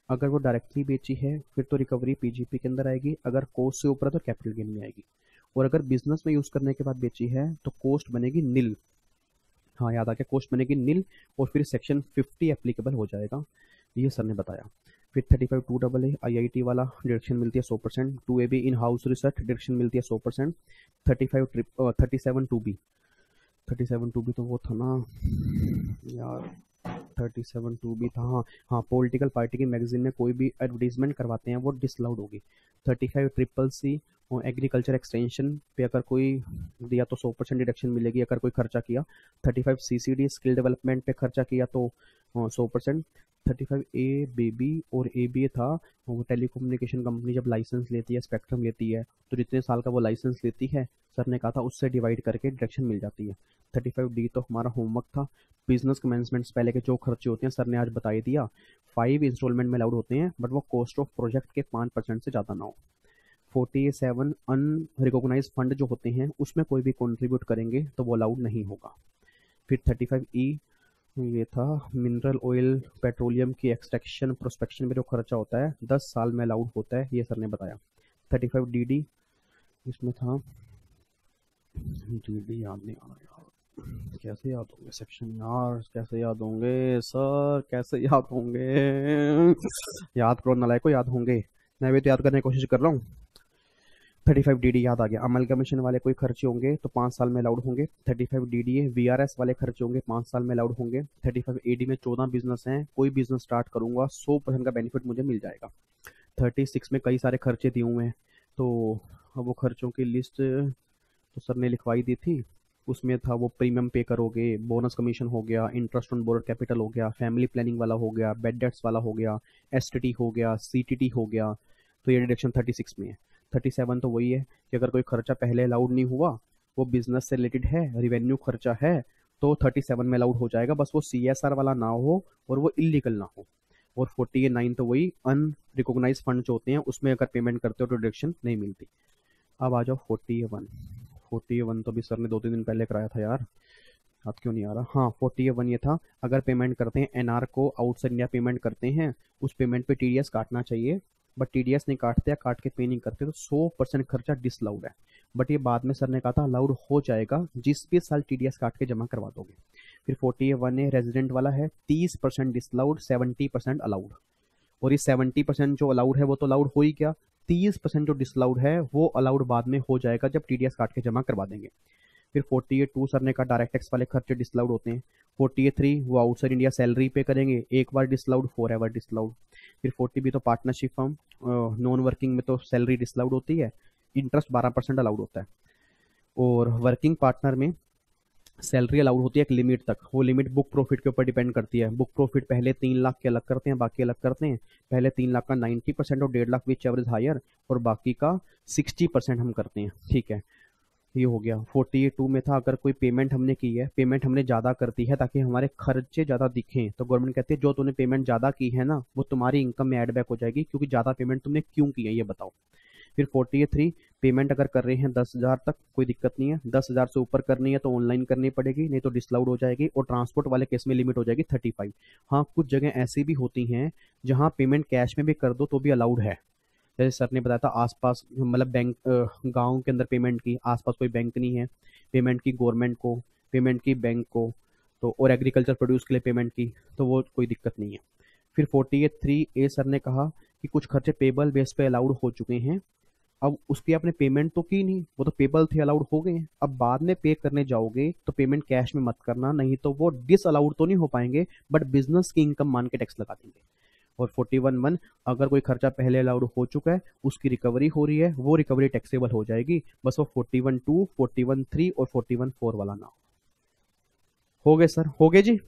अगर वो डायरेक्टली बेची है फिर तो रिकवरी पीजीपी के अंदर आएगी, अगर कॉस्ट से ऊपर है तो कैपिटल गेन में आएगी, और अगर बिजनेस में यूज करने के बाद बेची है तो कॉस्ट बनेगी नील। हाँ, याद आ गया, कॉस्ट बनेगी नील, और फिर सेक्शन 50 एप्लीकेबल हो जाएगा, ये सर ने बताया। फिर 35(2) IIT वाला डिडक्शन मिलती है 100%। 2AB in house research deduction मिलती है 100%। 37(2B) तो वो था ना यार, 37(2B था, हाँ हाँ, पॉलिटिकल पार्टी की मैगजीन में कोई भी एडवर्टीजमेंट करवाते हैं वो डिसअलाउड होगी। 35(CCC) और एग्रीकल्चर एक्सटेंशन पे अगर कोई दिया तो 100% डिडक्शन मिलेगी अगर कोई खर्चा किया। 35(CCD) स्किल डेवलपमेंट पे खर्चा किया तो हाँ 100%। 35A बेबी और AB था वो टेलीकम्युनिकेशन कंपनी जब लाइसेंस लेती है, स्पेक्ट्रम लेती है, तो जितने साल का वो लाइसेंस लेती है, सर ने कहा था उससे डिवाइड करके डिडक्शन मिल जाती है। 35D तो हमारा होमवर्क था। बिजनेस कमेंसमेंट से पहले के जो खर्चे होते हैं सर ने आज बता ही दिया। 5 इंस्टॉलमेंट में अलाउड होते हैं, बट वो कॉस्ट ऑफ प्रोजेक्ट के 5% से ज़्यादा ना हो। 47 अनरिकॉग्नाइज फंड जो होते हैं उसमें कोई भी कंट्रीब्यूट करेंगे तो वो अलाउड नहीं होगा। फिर 35E ये था मिनरल ऑयल पेट्रोलियम की एक्सट्रैक्शन प्रोस्पेक्शन में जो खर्चा होता है 10 साल में अलाउड होता है, ये सर ने बताया। 35DD इसमें था, DD याद नहीं आ रहा यार, कैसे याद होंगे सेक्शन यार, कैसे याद होंगे सर, कैसे याद होंगे, याद करो नालायक को, याद होंगे, मैं भी तो याद करने की कोशिश कर रहा हूँ। 35DD याद आ गया। अमलगमेशन वाले कोई खर्चे होंगे तो 5 साल में अलाउड होंगे। 35DDA VRS वाले खर्चे होंगे 5 साल में अलाउड होंगे। 35AD में 14 बिजनेस हैं, कोई बिजनेस स्टार्ट करूंगा 100% का बेनिफिट मुझे मिल जाएगा। 36 में कई सारे खर्चे दिए हुए हैं, तो अब वो खर्चों की लिस्ट तो सर ने लिखवाई दी थी। उसमें था वो प्रीमियम पे करोगे, बोनस कमीशन हो गया, इंटरेस्ट ऑन बोर्ड कैपिटल हो गया, फैमिली प्लानिंग वाला हो गया, बेड डेट्स वाला हो गया, STT हो गया, CTT हो गया, तो ये डिडक्शन 36 में है। 37 तो वही है कि अगर कोई खर्चा पहले अलाउड नहीं हुआ, वो बिजनेस से रिलेटेड है, रिवेन्यू खर्चा है, तो 37 में अलाउड हो जाएगा, बस वो CSR वाला ना हो और वो इलीगल ना हो। और 49 तो वही अनरिकॉग्नाइज फंड जो होते हैं उसमें अगर पेमेंट करते हो तो डिडक्शन नहीं मिलती। अब आ जाओ 41। 41 तो भी सर ने 2-3 दिन पहले कराया था यार, याद क्यों नहीं आ रहा। हाँ 41 ये था, अगर पेमेंट करते हैं NR को, आउटसाइड इंडिया पेमेंट करते हैं, उस पेमेंट पे TDS काटना चाहिए, बट TDS नहीं काटते या काट के पे नहीं करते तो 100% खर्चा डिसअलाउड है। बट ये बाद में सर ने कहा था अलाउड हो जाएगा जिस भी साल TDS काट के जमा करवा दोगे। फिर 41 है रेजिडेंट वाला है, 30% डिसअलाउड, 70% अलाउड। और ये 70% जो अलाउड है वो तो अलाउड हो ही गया, 30% जो डिसअलाउड है वो अलाउड बाद में हो जाएगा जब TDS काट के जमा करवा देंगे। फिर 48 सर ने कहा डायरेक्ट टैक्स वाले खर्चे डिसअलाउड होते हैं। 48 वो आउटसाइड इंडिया सैलरी पे करेंगे, एक बार डिसअलाउड, फॉर एवर डिसअलाउड। फिर 40 तो पार्टनरशिप फर्म नॉन वर्किंग में तो सैलरी डिसअलाउड होती है, इंटरेस्ट 12% अलाउड होता है। और वर्किंग पार्टनर में सैलरी अलाउड होती है एक लिमिट तक, वो लिमिट बुक प्रॉफिट के ऊपर डिपेंड करती है। बुक प्रॉफिट पहले 3 लाख के अलग करते हैं, बाकी अलग करते हैं। पहले 3 लाख का 90% और 1.5 लाख विच एवरेज हायर, और बाकी का 60% हम करते हैं, ठीक है। ये हो गया। 42 में था अगर कोई पेमेंट हमने की है, पेमेंट हमने ज़्यादा करती है ताकि हमारे खर्चे ज़्यादा दिखें, तो गवर्नमेंट कहती है जो तूने पेमेंट ज़्यादा की है ना वो तुम्हारी इनकम में ऐड बैक हो जाएगी, क्योंकि ज़्यादा पेमेंट तुमने क्यों की है ये बताओ। फिर 43 पेमेंट अगर कर रहे हैं 10,000 तक कोई दिक्कत नहीं है, 10,000 से ऊपर करनी है तो ऑनलाइन करनी पड़ेगी, नहीं तो डिसअलाउड हो जाएगी। और ट्रांसपोर्ट वाले केस में लिमिट हो जाएगी 35। हाँ कुछ जगह ऐसी भी होती हैं जहाँ पेमेंट कैश में भी कर दो तो भी अलाउड है, जैसे सर ने बताया था आसपास, मतलब बैंक गांव के अंदर पेमेंट की, आसपास कोई बैंक नहीं है, पेमेंट की गवर्नमेंट को, पेमेंट की बैंक को, तो और एग्रीकल्चर प्रोड्यूस के लिए पेमेंट की, तो वो कोई दिक्कत नहीं है। फिर 48(3)A सर ने कहा कि कुछ खर्चे पेबल बेस पे अलाउड हो चुके हैं, अब उसकी आपने पेमेंट तो की नहीं, वो तो पेबल थे, अलाउड हो गए हैं, अब बाद में पे करने जाओगे तो पेमेंट कैश में मत करना, नहीं तो वो डिस अलाउड तो नहीं हो पाएंगे बट बिजनेस की इनकम मान के टैक्स लगा देंगे। और 41(1) अगर कोई खर्चा पहले अलाउड हो चुका है, उसकी रिकवरी हो रही है, वो रिकवरी टैक्सेबल हो जाएगी, बस वो 41(2), 41(3) और 41(4) वाला ना हो गए सर, हो गए जी।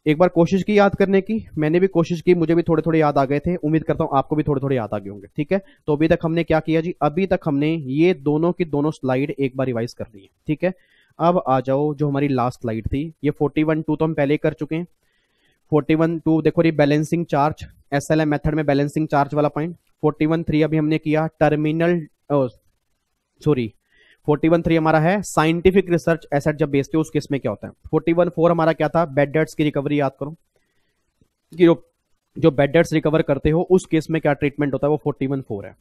एक बार कोशिश की याद करने की, मैंने भी कोशिश की, मुझे भी थोड़े थोड़े याद आ गए थे, उम्मीद करता हूं आपको भी थोड़े थोड़े याद आ गए होंगे, ठीक है। तो अभी तक हमने क्या किया जी, अभी तक हमने ये दोनों की दोनों स्लाइड एक बार रिवाइज कर ली है, ठीक है। अब आ जाओ जो हमारी लास्ट स्लाइड थी, ये 41(2) तो हम पहले ही कर चुके हैं। 41(2) देखो ये बैलेंसिंग चार्ज, SLM मेथड में बैलेंसिंग चार्ज वाला पॉइंट। 41(3) अभी हमने किया टर्मिनल, सॉरी 41(3) हमारा है साइंटिफिक रिसर्च एसेट जब बेचते हो उस केस में क्या होता है। 41(4) हमारा क्या था, बेड डेट्स की रिकवरी, याद करो कि जो बेड डेट्स रिकवर करते हो उस केस में क्या ट्रीटमेंट होता है, वो 41(4) है,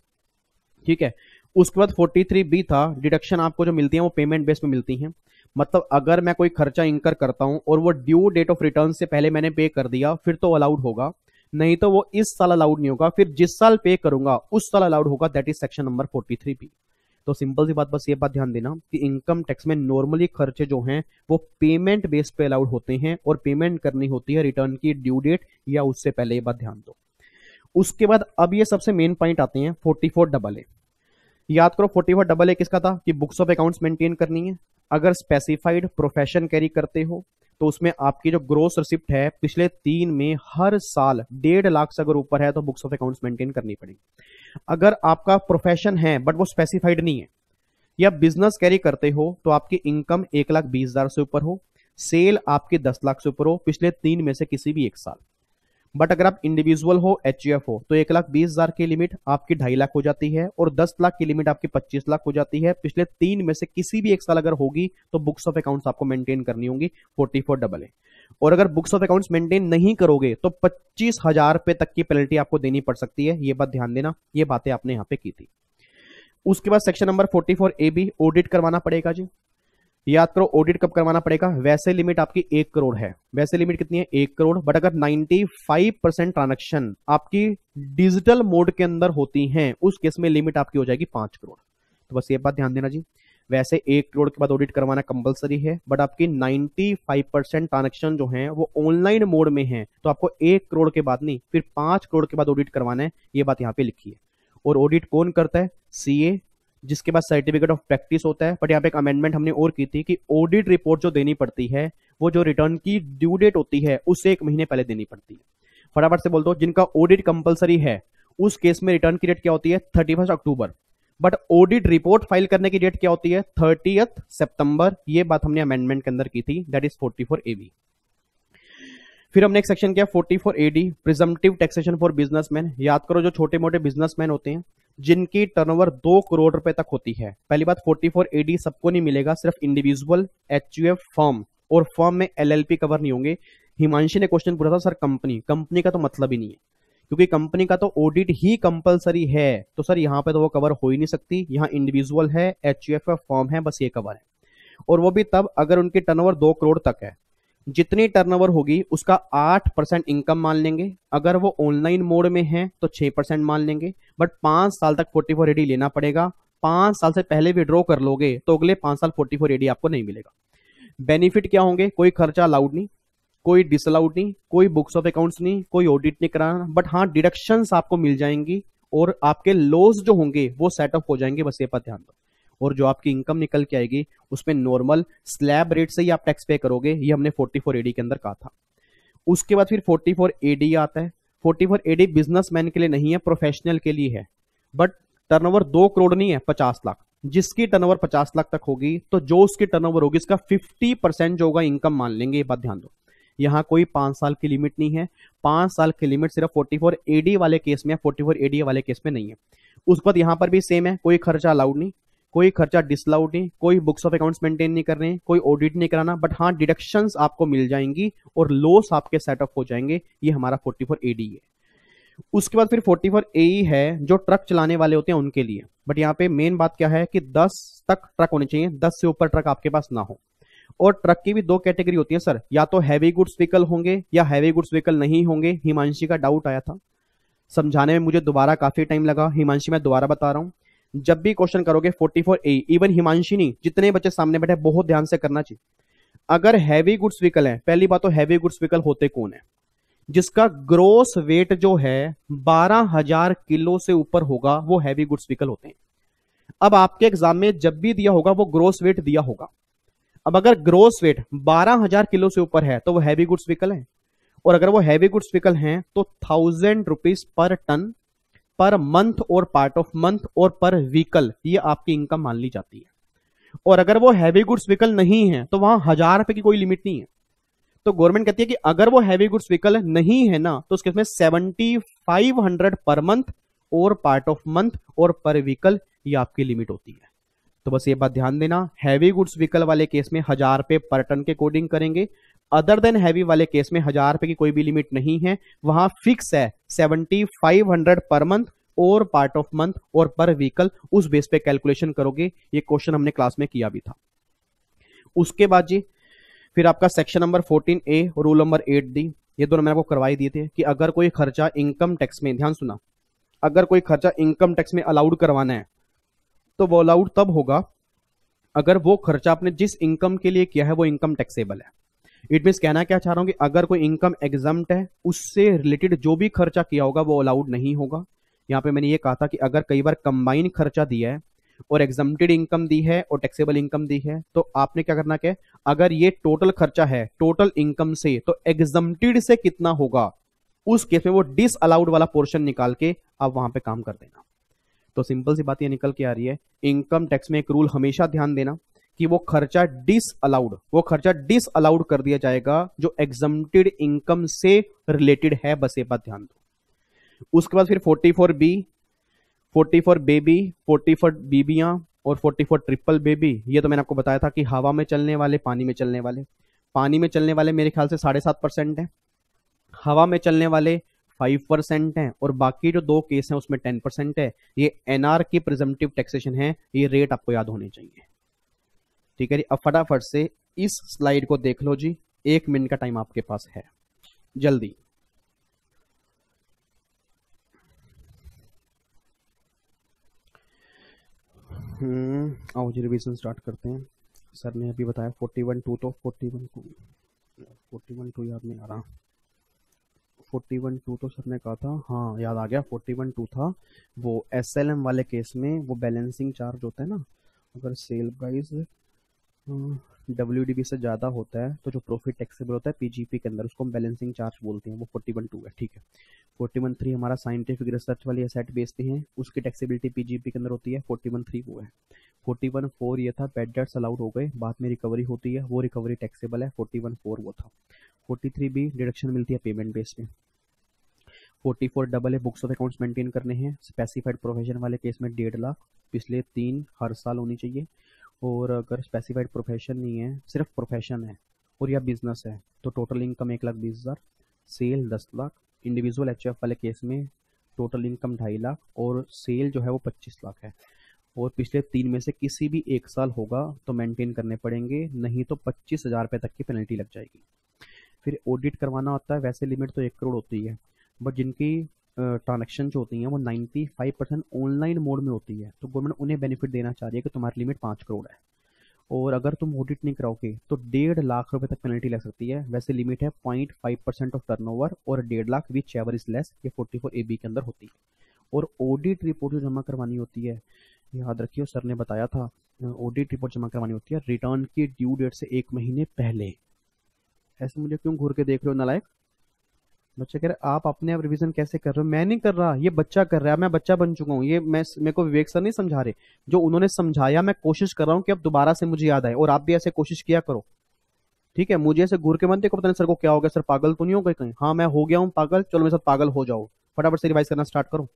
ठीक है। उसके बाद 43(B) था, डिडक्शन आपको जो मिलती है वो पेमेंट बेस पे मिलती हैं, मतलब अगर मैं कोई खर्चा इंकर करता हूं और वो ड्यू डेट ऑफ रिटर्न से पहले मैंने पे कर दिया फिर तो अलाउड होगा, नहीं तो वो इस साल अलाउड नहीं होगा, फिर जिस साल पे करूंगा उस साल अलाउड होगा, that is section number 43(B). तो सिंपल सी बात, बस ये बात ध्यान देना कि इनकम टैक्स में नॉर्मली खर्चे जो हैं वो पेमेंट बेस पे अलाउड होते हैं और पेमेंट करनी होती है रिटर्न की ड्यू डेट या उससे पहले, ये बात ध्यान दो। उसके बाद अब ये सबसे मेन पॉइंट आते हैं 44AA। याद करो 44AA किसका था कि बुक्स ऑफ अकाउंट्स मेंटेन करनी है, अगर स्पेसिफाइड प्रोफेशन कैरी करते हो तो उसमें आपकी जो ग्रोस रिसिप्ट है पिछले 3 में हर साल 1.5 लाख से अगर ऊपर है तो बुक्स ऑफ अकाउंट्स मेंटेन करनी पड़ेगी। अगर आपका प्रोफेशन है बट वो स्पेसिफाइड नहीं है या बिजनेस कैरी करते हो तो आपकी इनकम 1,20,000 से ऊपर हो, सेल आपके 10 लाख से ऊपर हो पिछले 3 में से किसी भी एक साल। बट अगर आप इंडिविजुअल हो, एचयूएफ हो, तो 1,20,000 की लिमिट आपकी 2.5 लाख हो जाती है और 10 लाख की लिमिट आपकी 25 लाख हो जाती है। पिछले 3 में से किसी भी एक साल अगर होगी तो बुक्स ऑफ अकाउंट्स आपको मेंटेन करनी होगी 44AA। और अगर बुक्स ऑफ अकाउंट्स मेंटेन नहीं करोगे तो 25,000 रुपए तक की पेनल्टी आपको देनी पड़ सकती है। ये बात ध्यान देना, ये बातें आपने यहां पे की थी। उसके बाद सेक्शन नंबर 44AB, ऑडिट करवाना पड़ेगा जी। याद करो ऑडिट कब करवाना पड़ेगा, वैसे लिमिट आपकी 1 करोड़ है। वैसे लिमिट कितनी है, 1 करोड़। बट अगर 95% ट्रांजैक्शन आपकी डिजिटल मोड के अंदर होती हैं उस केस में लिमिट आपकी हो जाएगी 5 करोड़। तो बस ये बात ध्यान देना जी। वैसे 1 करोड़ के बाद ऑडिट करवाना कंपलसरी है, बट आपकी 95% ट्रांजैक्शन जो है वो ऑनलाइन मोड में है तो आपको 1 करोड़ के बाद नहीं फिर 5 करोड़ के बाद ऑडिट करवाना है। ये बात यहाँ पे लिखी है। और ऑडिट कौन करता है, सीए, जिसके पास सर्टिफिकेट ऑफ प्रैक्टिस होता है। बट यहाँ पे एक अमेंडमेंट हमने और की थी कि ऑडिट रिपोर्ट जो देनी पड़ती है वो जो रिटर्न की ड्यू डेट होती है उससे 1 महीने पहले देनी पड़ती है। फटाफट से बोल दो, जिनका ऑडिट कंपलसरी है उस केस में रिटर्न की डेट क्या होती है, 31 अक्टूबर। बट ऑडिट रिपोर्ट फाइल करने की डेट क्या होती है, 30 सितंबर। ये बात हमने अमेंडमेंट के अंदर की थी, दैट इज 44AB। फिर हमने एक सेक्शन किया 44AD, presumptive taxation for businessman. याद करो जो छोटे मोटे बिजनेसमैन होते हैं जिनकी टर्नओवर 2 करोड़ रुपए तक होती है। पहली बात 44AD सबको नहीं मिलेगा, सिर्फ इंडिविजुअल, एचयूएफ, फर्म, और फर्म में एलएलपी कवर नहीं होंगे। हिमांशी ने क्वेश्चन पूछा था सर कंपनी का तो मतलब ही नहीं है, क्योंकि कंपनी का तो ऑडिट ही कंपलसरी है। तो सर यहाँ पे तो वो कवर हो ही नहीं सकती। यहाँ इंडिविजुअल है, एचयूएफ है, फर्म है, बस ये कवर है। और वो भी तब अगर उनकी टर्नओवर 2 करोड़ तक है। जितनी टर्नओवर होगी उसका 8% इनकम मान लेंगे। अगर वो ऑनलाइन मोड में है तो 6% मान लेंगे। बट 5 साल तक 44AD लेना पड़ेगा। 5 साल से पहले विड्रॉ कर लोगे तो अगले 5 साल 44AD आपको नहीं मिलेगा। बेनिफिट क्या होंगे, कोई खर्चा अलाउड नहीं, कोई डिसअलाउड नहीं, कोई बुक्स ऑफ अकाउंट्स नहीं, कोई ऑडिट नहीं कराना। बट हाँ डिडक्शंस आपको मिल जाएंगी और आपके लॉस जो होंगे वो सेटअप हो जाएंगे, बस ये पर ध्यान दो। और जो आपकी इनकम निकल के आएगी उसमें नॉर्मल स्लैब रेट से ही आप टैक्स पे करोगे, ये हमने 44AD के अंदर कहा था। उसके बाद फिर 44AD आता है। 44AD बिजनेसमैन के लिए नहीं है, प्रोफेशनल के लिए है। बट टर्नओवर 2 करोड़ नहीं है, 50 लाख। जिसकी टर्नओवर 50 लाख तक होगी तो जो उसकी टर्नओवर होगी इसका 50% जो होगा इनकम मान लेंगे। ये बात ध्यान दो, यहां कोई 5 साल की लिमिट नहीं है। 5 साल की लिमिट सिर्फ 44AD वाले केस में है, 44AD वाले केस में नहीं है। उसके बाद यहां पर भी सेम है, कोई खर्चा अलाउड नहीं, कोई खर्चा डिसअलाउड नहीं, कोई बुक्स ऑफ अकाउंट्स मेंटेन नहीं करने, कोई ऑडिट नहीं कराना। बट हाँ डिडक्शंस आपको मिल जाएंगी और लॉस आपके सेटअप हो जाएंगे। ये हमारा 44AD है। उसके बाद फिर 44AE है जो ट्रक चलाने वाले होते हैं उनके लिए। बट यहाँ पे मेन बात क्या है कि 10 तक ट्रक होने चाहिए, 10 से ऊपर ट्रक आपके पास ना हो। और ट्रक की भी 2 कैटेगरी होती है सर, या तो हैवी गुड्स व्हीकल होंगे या हैवी गुड्स व्हीकल नहीं होंगे। हिमांशी का डाउट आया था, समझाने में मुझे दोबारा काफी टाइम लगा। हिमांशी मैं दोबारा बता रहा हूं, जब भी क्वेश्चन करोगे 44A, इवन हिमांशी नहीं, जितने बच्चे सामने बैठे बहुत ध्यान से करना चाहिए। अगर हैवी गुड्स व्हीकल है, पहली बात तो हैवी गुड्स व्हीकल होते कौन है, जिसका ग्रोस वेट जो है 12,000 किलो से ऊपर होगा वो हैवी गुड्स व्हीकल होते हैं। अब आपके एग्जाम में जब भी दिया होगा वो ग्रोस वेट दिया होगा। अब अगर ग्रोस वेट 12,000 किलो से ऊपर है तो वो हैवी गुड्स व्हीकल है। और अगर वो हैवी गुड्स व्हीकल हैं तो 1,000 rupees per ton per month और पार्ट ऑफ मंथ और पर व्हीकल, ये आपकी इनकम मान ली जाती है। और अगर वो हैवी गुड्स व्हीकल नहीं है तो वहां 1,000 रुपए की कोई लिमिट नहीं है। तो गवर्नमेंट कहती है कि अगर वो हैवी गुड्स व्हीकल नहीं है ना तो उसके इसमें 7,500 पर मंथ और पार्ट ऑफ मंथ और पर व्हीकल, ये आपकी लिमिट होती है। तो बस ये बात ध्यान देना, हैवी गुड्स व्हीकल वाले केस में 1,000 रुपए पर टन के कोडिंग करेंगे। अदर देन हैवी वाले केस में 1,000 रुपए की कोई भी लिमिट नहीं है, वहां फिक्स है 7,500 पर मंथ और पार्ट ऑफ मंथ और पर व्हीकल, उस बेस पे कैलकुलेशन करोगे। ये क्वेश्चन हमने क्लास में किया भी था। उसके बाद जी फिर आपका सेक्शन नंबर 14A और रूल नंबर 8D, ये दोनों मैंने आपको करवाई दिए थे कि अगर कोई खर्चा इनकम टैक्स में, ध्यान सुना, अगर कोई खर्चा इनकम टैक्स में अलाउड करवाना है तो वो अलाउड तब होगा अगर वो खर्चा आपने जिस इनकम के लिए किया है वो इनकम टैक्सेबल है। इट मींस कहना क्या चाह रहा हूं कि अगर कोई इनकम एग्जम्प्ट है उससे रिलेटेड जो भी खर्चा किया होगा वो अलाउड नहीं होगा। यहां पे मैंने ये कहा था कि अगर कई बार कंबाइन खर्चा दिया है और एग्जम्प्टेड इनकम दी है और टैक्सेबल इनकम दी है, तो आपने क्या करना क्या है, अगर ये टोटल खर्चा है टोटल इनकम से, तो एग्जम्प्टेड से कितना होगा उस केस में वो डिस अलाउड वाला पोर्शन निकाल के आप वहां पे काम कर देना। तो सिंपल सी बात ये निकल के आ रही है, इनकम टैक्स में एक रूल हमेशा ध्यान देना कि वो खर्चा डिस अलाउड कर दिया जाएगा जो एग्जम्प्टेड इनकम से रिलेटेड है, बस ये बात ध्यान दो। उसके बाद फिर 44B, 44 बेबी, 44 बीबियां और 44 ट्रिपल बेबी, ये तो मैंने आपको बताया था कि हवा में चलने वाले, पानी में चलने वाले। पानी में चलने वाले मेरे ख्याल से 7.5% है, हवा में चलने वाले 5% है, और बाकी जो दो केस हैं उसमें 10% है। ये एनआर की प्रिजम्पटिव टैक्सेशन है, ये रेट आपको याद होने चाहिए। ठीक है जी, अब फटाफट से इस स्लाइड को देख लो जी, 1 मिनट का टाइम आपके पास है, जल्दी। आओ जी रिवीजन स्टार्ट करते हैं। सर ने अभी बताया 41.2, तो 41.2 याद नहीं आ रहा, 41.2 तो सर ने कहा था, हाँ याद आ गया, 41.2 था वो एसएलएम वाले केस में, वो बैलेंसिंग चार्ज होता है ना, अगर सेल प्राइस WDB से ज़्यादा होता है तो जो प्रॉफिट टैक्सेबल होता है पीजीपी के अंदर, उसको हम बैलेंसिंग चार्ज बोलते हैं, वो 41.2 है। ठीक है, 41.3 हमारा साइंटिफिक रिसर्च वाली एसेट बेचते हैं, उसकी टैक्सेबिलिटी पीजीपी के अंदर होती है, 41.3 वो है। 41.4 ये था बेड डेट्स अलाउड हो गए, बाद में रिकवरी होती है, वो रिकवरी टैक्सेबल है, 41.4 वो था। 43B डिडक्शन मिलती है पेमेंट बेस पे। 44 है बुक्स ऑफ अकाउंट्स मेंटेन करने हैं, स्पेसिफाइड प्रोफेशन वाले केस में 1.5 लाख, पिछले 3 हर साल होनी चाहिए। और अगर स्पेसिफाइड प्रोफेशन नहीं है, सिर्फ प्रोफेशन है और या बिजनेस है, तो total income 1,20,000, sale 10 lakh. Individual HF वाले केस में टोटल इनकम 2.5 लाख और सेल जो है वो 25 लाख है, और पिछले 3 में से किसी भी एक साल होगा तो मेंटेन करने पड़ेंगे, नहीं तो 25,000 रुपये तक की पेनल्टी लग जाएगी। फिर ऑडिट करवाना होता है, वैसे लिमिट तो 1 करोड़ होती है, बट जिनकी ट्रांजेक्शन जो होती हैं वो 95% ऑनलाइन मोड में होती है, तो गवर्नमेंट उन्हें बेनिफिट देना चाह रही है कि तुम्हारी लिमिट 5 करोड़ है, और अगर तुम ऑडिट नहीं कराओगे तो 1.5 लाख रुपए तक पेनल्टी लग सकती है। वैसे लिमिट है 0.5% ऑफ टर्नओवर और 1.5 lakh whichever is less, ये 44AB के अंदर होती है। और ऑडिट रिपोर्ट जो जमा करवानी होती है, याद रखियो सर ने बताया था, ऑडिट रिपोर्ट जमा करवानी होती है रिटर्न की ड्यू डेट से 1 महीने पहले। ऐसे मुझे क्यों घूर के देख रहे हो नालायक? बच्चे कह रहे आप अपने आप रिवीजन कैसे कर रहे हो? मैं नहीं कर रहा, ये बच्चा कर रहा है, मैं बच्चा बन चुका हूँ, ये मेरे को विवेक सर नहीं समझा रहे, जो उन्होंने समझाया मैं कोशिश कर रहा हूँ कि अब दोबारा से मुझे याद आए, और आप भी ऐसे कोशिश किया करो। ठीक है, मुझे ऐसे घूर के मत देखो, पता नहीं सर को क्या हो गया, सर पागल तो नहीं हो गए कहीं? हाँ मैं हो गया हूँ पागल, चलो मेरे साथ पागल हो जाओ, फटाफट से रिवाइज करना स्टार्ट करो।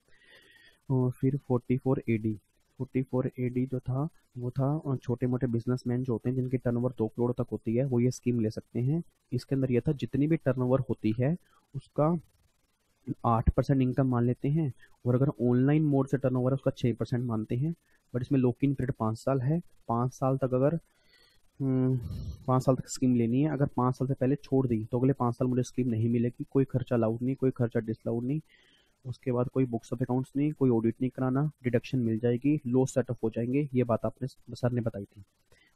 और फिर 44AD जो था वो था छोटे मोटे बिजनेसमैन जो होते हैं जिनकी टर्नओवर 2 करोड़ तक होती है, वो ये स्कीम ले सकते हैं। इसके अंदर यह था जितनी भी टर्नओवर होती है उसका 8% इनकम मान लेते हैं, और अगर ऑनलाइन मोड से टर्नओवर है उसका 6% मानते हैं। बट इसमें लॉक इन पीरियड 5 साल है, 5 साल तक अगर 5 साल तक स्कीम लेनी है, अगर 5 साल से पहले छोड़ दी तो अगले 5 साल मुझे स्कीम नहीं मिलेगी, कोई खर्चा अलाउड नहीं, कोई खर्चा डिसअलाउड नहीं, उसके बाद कोई बुक्स ऑफ अकाउंट्स नहीं, कोई ऑडिट नहीं कराना, डिडक्शन मिल जाएगी, लॉस सेटअप हो जाएंगे, ये बात आपने सर ने बताई थी।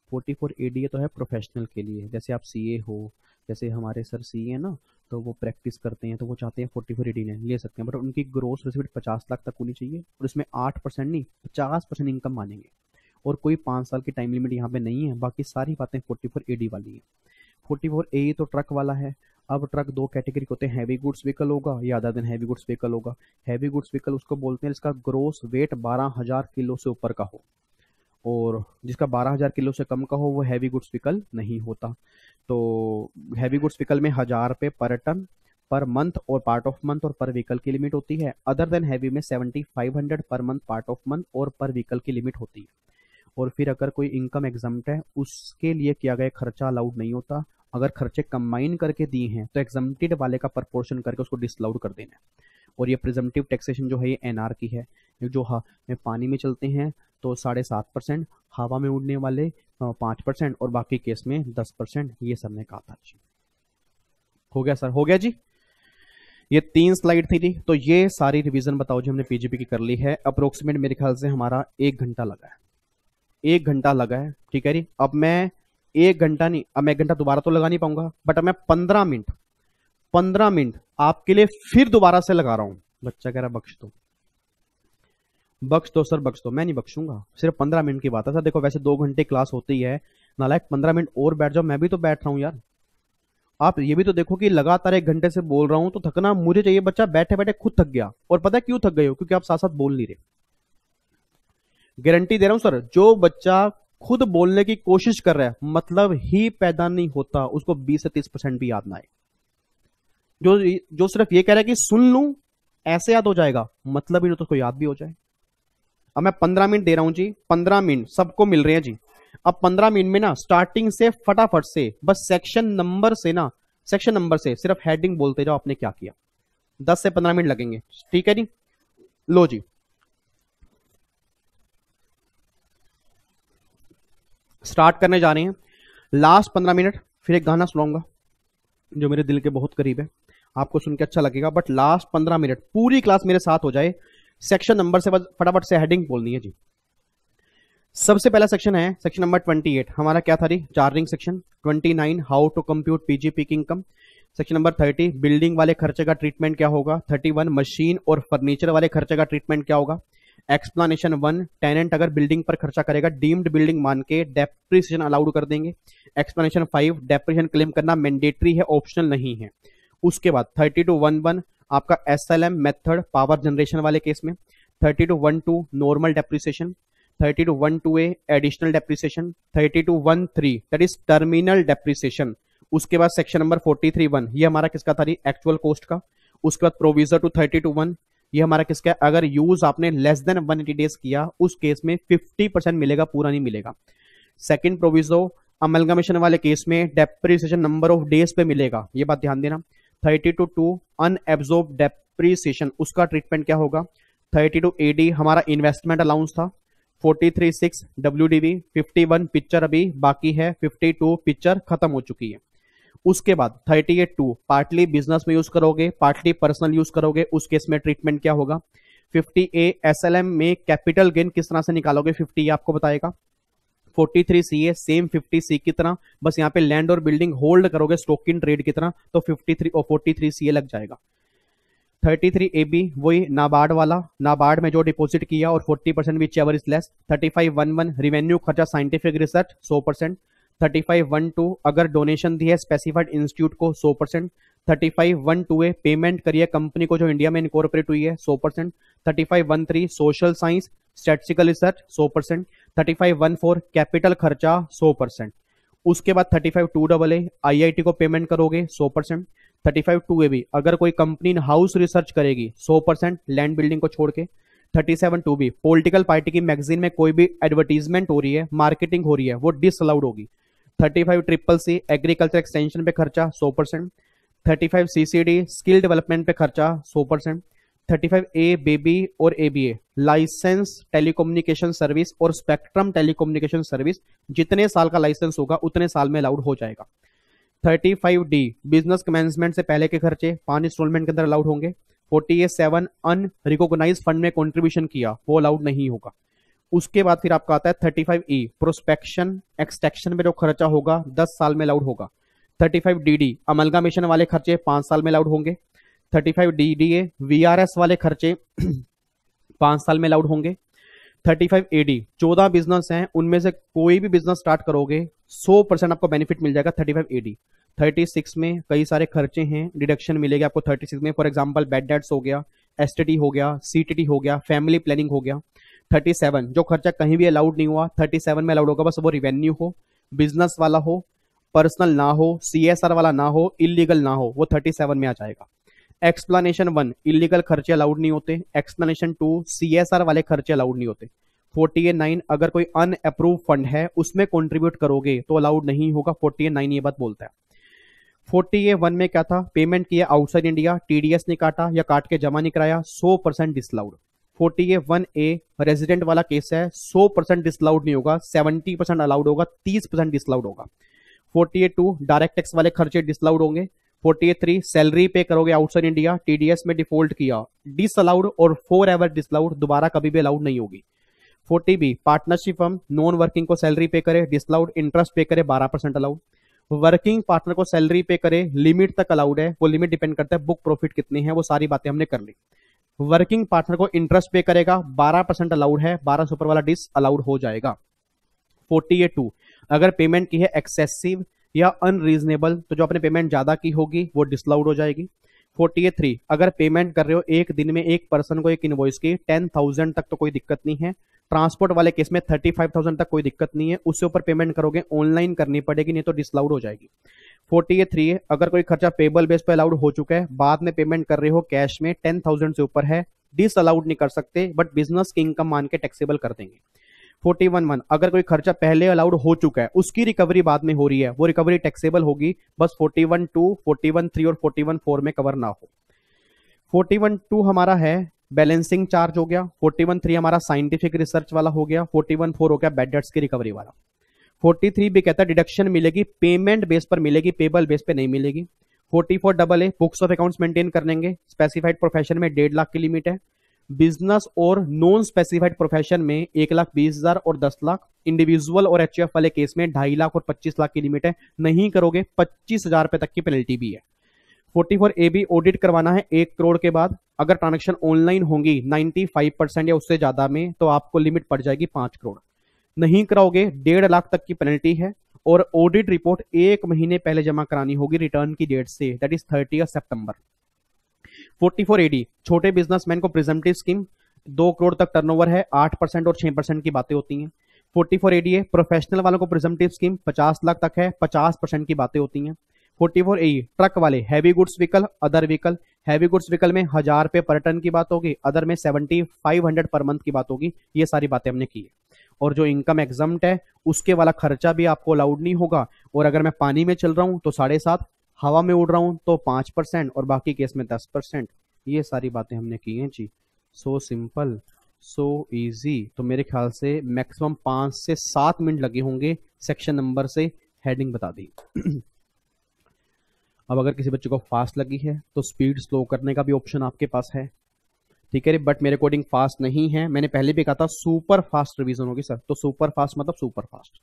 44AD ये तो है प्रोफेशनल के लिए, जैसे आप सीए हो, जैसे हमारे सर सीए है ना, तो वो प्रैक्टिस करते हैं तो वो चाहते हैं 44AD ले सकते हैं, बट उनकी ग्रोस रिसिप्ट 50 लाख तक होनी चाहिए, और इसमें 8% नहीं 50% इनकम मानेंगे, और कोई 5 साल की टाइम लिमिट यहाँ पे नहीं है, बाकी सारी बातें 44AD वाली है। 44A तो ट्रक वाला है। अब ट्रक 2 कैटेगरी होते हैं, हैवी गुड्स व्हीकल होगा या other than heavy goods vehicle होगा। हैवी गुड्स व्हीकल उसको बोलते हैं जिसका ग्रोस वेट 12,000 किलो से ऊपर का हो, और जिसका 12,000 किलो से कम का हो वो हैवी गुड्स व्हीकल नहीं होता। तो हैवी गुड्स व्हीकल में 1,000 रुपये पर टन पर मंथ और पार्ट ऑफ मंथ और पर व्हीकल की लिमिट होती है। अदर देन हैवी में 7,500 per month part of month और पर व्हीकल की लिमिट होती है। और फिर अगर कोई इनकम एग्जम्प्ट है उसके लिए किया गया खर्चा अलाउड नहीं होता, अगर खर्चे कंबाइन करके दिए हैं तो एग्जम्प्टेड वाले का प्रपोर्शन करके उसको डिसअलाउड कर देना है। और ये प्रिजम्पटिव टैक्सेशन जो है ये एनआर की है, जो पानी में चलते हैं तो 7.5%, हवा में उड़ने वाले 5% और बाकी केस में 10%, ये सर ने कहा था जी। हो गया सर? हो गया जी। ये 3 स्लाइड थी जी, तो ये सारी रिवीजन बताओ जी हमने पीजीपी की कर ली है। अप्रोक्सीमेट मेरे ख्याल से हमारा 1 घंटा लगा है, 1 घंटा लगा है। ठीक है जी, अब मैं 1 घंटा नहीं, अब मैं 1 घंटा दोबारा तो लगा नहीं पाऊंगा, बट अब मैं 15 मिनट आपके लिए फिर दोबारा से लगा रहा हूं। बच्चा कह रहा बख्श दो, बख्श दो सर, बख्श दो, मैं नहीं बख्शूंगा, सिर्फ 15 मिनट की बात है सर। देखो वैसे 2 घंटे क्लास होती है, नालायक 15 मिनट और बैठ जाओ, मैं भी तो बैठ रहा हूँ यार। आप ये भी तो देखो कि लगातार 1 घंटे से बोल रहा हूं तो थकना मुझे चाहिए, बच्चा बैठे बैठे खुद थक गया। और पता है क्यों थक गए हो? क्योंकि आप साथ साथ बोल नहीं रहे। गारंटी दे रहा हूं सर, जो बच्चा खुद बोलने की कोशिश कर रहा है मतलब ही पैदा नहीं होता, उसको 20 से 30% भी याद ना आए। जो जो सिर्फ ये कह रहा है कि सुन लूं ऐसे याद हो जाएगा, मतलब ही नहीं तो उसको याद भी हो जाए। अब मैं 15 मिनट दे रहा हूं जी, 15 मिनट सबको मिल रहे हैं जी। अब 15 मिनट में ना स्टार्टिंग से फटाफट से बस सेक्शन नंबर से सिर्फ हेडिंग बोलते जाओ आपने क्या किया। 10 से 15 मिनट लगेंगे, ठीक है जी। लो जी, स्टार्ट करने जा रहे हैं। लास्ट 15 मिनट फिर एक गाना सुनाऊंगा जो मेरे दिल के बहुत करीब है, आपको सुन के अच्छा लगेगा, बट लास्ट 15 मिनट पूरी क्लास मेरे साथ हो जाए। सेक्शन नंबर से बस फटाफट से हेडिंग बोलनी है जी। सबसे पहला सेक्शन है सेक्शन नंबर 28, हमारा क्या था जी? Charging section. 29 how to compute PG peak income. Section number 30 building वाले खर्चे का ट्रीटमेंट क्या होगा। 31 मशीन और फर्नीचर वाले खर्चे का ट्रीटमेंट क्या होगा। एक्सप्लेनेशन 1 टेनेंट अगर बिल्डिंग पर खर्चा करेगा डीम्ड बिल्डिंग मान के डेप्रिसिएशन अलाउड कर देंगे। एक्सप्लेनेशन 5 डेप्रिसिएशन क्लेम करना मैंडेटरी है, ऑप्शनल नहीं है। उसके बाद 32.1.1 आपका एसएलएम मेथड पावर जनरेशन वाले केस में। 32.1.2 normal depreciation. 32.1.2a additional depreciation. 32.1.3 that is terminal depreciation. उसके बाद सेक्शन नंबर 43.1 ये हमारा किसका था? एक्चुअल कॉस्ट का। उसके बाद प्रोविजन टू 32.1 ये हमारा किसका है? अगर यूज आपने लेस देन 180 डेज किया उस केस में 50% मिलेगा, पूरा नहीं मिलेगा। सेकंड प्रोविजो अमलगमेशन वाले केस में डेप्रिसिएशन नंबर ऑफ डेज पे मिलेगा, ये बात ध्यान देना। 32.2 अनएब्जॉर्ब डेप्रिसिएशन उसका ट्रीटमेंट क्या होगा। 32 AD हमारा इन्वेस्टमेंट अलाउंस था। 43.6 WDV। 51 पिक्चर अभी बाकी है, 52 पिक्चर खत्म हो चुकी है। उसके बाद 38.2 पार्टली बिजनेस में यूज करोगे पार्टली पर्सनल यूज करोगे, उस केस में ट्रीटमेंट क्या होगा। 50A SLM में कैपिटल गेन किस तरह से निकालोगे, 50 आपको बताएगा। 43CA सेम 50C की तरह, बस यहाँ पे लैंड और बिल्डिंग होल्ड करोगे स्टॉक इन ट्रेड की तरह, तो 53 और 43CA लग जाएगा। 33AB वही नाबार्ड वाला, नाबार्ड में जो डिपॉजिट किया और 40% which ever is less. 35.1.1 revenue खर्चा साइंटिफिक रिसर्च 100%। 35.1.2 अगर डोनेशन दी है स्पेसिफाइड इंस्टीट्यूट को 100%। 35.1.2a पेमेंट करिए कंपनी को जो इंडिया में इनकॉर्पोरेट हुई है 100%। 35.1.3 social science statistical research 100%। 35.1.4 capital खर्चा 100%। उसके बाद 35.2AA IIT को पेमेंट करोगे 100%। 35.2AB अगर कोई कंपनी इन हाउस रिसर्च करेगी 100% लैंड बिल्डिंग को छोड़ के। 37.2B पॉलिटिकल पार्टी की मैगजीन में कोई भी एडवर्टीजमेंट हो रही है मार्केटिंग हो रही है वो डिसअलाउड होगी। 35CCC एग्रीकल्चर एक्सटेंशन पे खर्चा 100%। 35CCD स्किल डेवलपमेंट पे खर्चा 100%। 35A बेबी और ABA लाइसेंस टेलीकम्युनिकेशन सर्विस और स्पेक्ट्रम टेलीकम्युनिकेशन सर्विस जितने साल का लाइसेंस होगा उतने साल में अलाउड हो जाएगा। 35D बिजनेस कमेंसमेंट से पहले के खर्चे 5 इंस्टॉलमेंट के अंदर अलाउड होंगे। 48.7 अनरिकॉग्नाइज्ड फंड में कंट्रीब्यूशन किया वो अलाउड नहीं होगा। उसके बाद फिर आपका आता है 35E प्रोस्पेक्शन एक्सट्रैक्शन में जो खर्चा होगा 10 साल में अलाउड होगा। 35DD अमलगामेशन वाले खर्चे 5 साल में अलाउड होंगे। 35DDA VRS वाले खर्चे 5 साल में अलाउड होंगे। 35AD 14 बिजनेस हैं उनमें से कोई भी बिजनेस स्टार्ट करोगे 100% आपको बेनिफिट मिल जाएगा 35AD। 36 में कई सारे खर्चे हैं डिडक्शन मिलेगी आपको 36 में, फॉर एग्जांपल बेड डेट्स हो गया, STD हो गया, CTT हो गया, फैमिली प्लानिंग हो गया। 37 जो खर्चा कहीं भी अलाउड नहीं हुआ 37 में अलाउड होगा, बस वो रिवेन्यू हो, बिजनेस वाला हो, पर्सनल ना हो, CSR वाला ना हो, इलीगल ना हो, वो 37 में आ जाएगा। एक्सप्लेनेशन 1 इलीगल खर्चे अलाउड नहीं होते। एक्सप्लेनेशन 2 CSR वाले खर्चे अलाउड नहीं होते। 48.9 अगर कोई अनअप्रूव फंड है उसमें कंट्रीब्यूट करोगे तो अलाउड नहीं होगा। 48.9 ये बात बोलता है। 48.1 में क्या था? पेमेंट किया आउटसाइड इंडिया, TDS ने काटा या काट के जमा नहीं कराया 100% डिसलाउड। 48.1A रेजिडेंट वाला केस है 100% डिसलाउड नहीं होगा, 70% अलाउड होगा, 30% डिसलाउड होगा। 48.2 डायरेक्ट टैक्स वाले खर्चे डिसलाउड होंगे। 48.3 सैलरी पे करोगे आउटसाइड इंडिया, TDS में डिफॉल्ट किया डिसअलाउड और फॉर एवर डिसअलाउड, दोबारा कभी भी अलाउड नहीं होगी। 40B partnership firm non working को सैलरी पे करे डिसअलाउड, इंटरेस्ट पे करे 12% अलाउड। वर्किंग पार्टनर को सैलरी पे करे लिमिट तक अलाउड है, वो लिमिट डिपेंड करता है बुक प्रॉफिट कितने हैं, वो सारी बातें हमने कर ली। वर्किंग पार्टनर को इंटरेस्ट पे करेगा, 12% अलाउड है, 12 से ऊपर वाला डिस अलाउड हो जाएगा। 48(2) अगर पेमेंट की है एक्सेसिव या अनरीजनेबल तो जो आपने पेमेंट ज्यादा की होगी वो डिसअलाउड हो जाएगी। 48(3) अगर पेमेंट कर रहे हो एक दिन में एक पर्सन को एक इनवॉइस की 10,000 तक तो कोई दिक्कत नहीं है। ट्रांसपोर्ट वाले केस में 35,000 तक कोई दिक्कत नहीं है, उससे ऊपर पेमेंट करोगे ऑनलाइन करनी पड़ेगी, नहीं तो डिसअलाउड हो जाएगी। 48(3) अगर कोई खर्चा पेबल बेस पे अलाउड हो चुका है, बाद में पेमेंट कर रहे हो कैश में 10,000 से ऊपर है, डिसअलाउड नहीं कर सकते, बट बिजनेस की इनकम मान के टैक्सेबल कर देंगे। 41(1) अगर कोई खर्चा पहले अलाउड हो चुका है, उसकी रिकवरी बाद में हो रही है, वो रिकवरी टैक्सेबल होगी, बस 41(2), 41(3) और 41(4) में कवर ना हो। 41(2) हमारा है बैलेंसिंग चार्ज हो गया, 41(3) हमारा साइंटिफिक रिसर्च वाला हो गया, 41(4) हो गया बैड डेट्स की रिकवरी वाला। 43 भी कहता है डिडक्शन मिलेगी, पेमेंट बेस पर मिलेगी, पेबल बेस पे नहीं मिलेगी। 44AA books of accounts maintain करनेंगे, स्पेसिफाइड प्रोफेशन में 1.5 लाख की लिमिट है, बिजनेस और नॉन स्पेसिफाइड प्रोफेशन में 1,20,000 और 10 लाख, इंडिविजुअल और एचएफ वाले केस में 2.5 लाख और 25 लाख की लिमिट है, नहीं करोगे 25,000 रुपए तक की पेनल्टी भी है। 44AB ऑडिट करवाना है 1 करोड़ के बाद, अगर ट्रांजेक्शन ऑनलाइन होंगी 95% या उससे ज्यादा में तो आपको लिमिट पड़ जाएगी 5 करोड़, नहीं कराओगे 1.5 लाख तक की पेनल्टी है, और ऑडिट रिपोर्ट 1 महीने पहले जमा करानी होगी रिटर्न की डेट से, दैट इज 30 सितंबर। 44AD छोटे बिजनेसमैन को प्रिजम्पटिव स्कीम, 2 करोड़ तक टर्नओवर है, 8% और 6% की बातें होती हैं। 44AD प्रोफेशनल वालों को प्रिजम्पटिव स्कीम 50 लाख तक है, 50% की बातें होती हैं। 44AE ट्रक वाले heavy goods vehicle, other vehicle, heavy goods vehicle में 1,000 रुपए पर टन की बात होगी, अदर में 7,500 पर मंथ की बात होगी, ये सारी बातें हमने की है। और जो इनकम एग्जम्प्ट है उसके वाला खर्चा भी आपको अलाउड नहीं होगा, और अगर मैं पानी में चल रहा हूं तो 7.5%, हवा में उड़ रहा हूं तो 5% और बाकी केस में 10%। ये सारी बातें हमने की हैं जी। So simple, so easy. तो मेरे ख्याल से मैक्सिमम 5 से 7 मिनट लगे होंगे सेक्शन नंबर से हेडिंग बता दी। अब अगर किसी बच्चे को फास्ट लगी है तो स्पीड स्लो करने का भी ऑप्शन आपके पास है, ठीक है, बट मेरे अकॉर्डिंग फास्ट नहीं है। मैंने पहले भी कहा था सुपर फास्ट रिवीजन होगी सर, तो सुपर फास्ट मतलब सुपर फास्ट,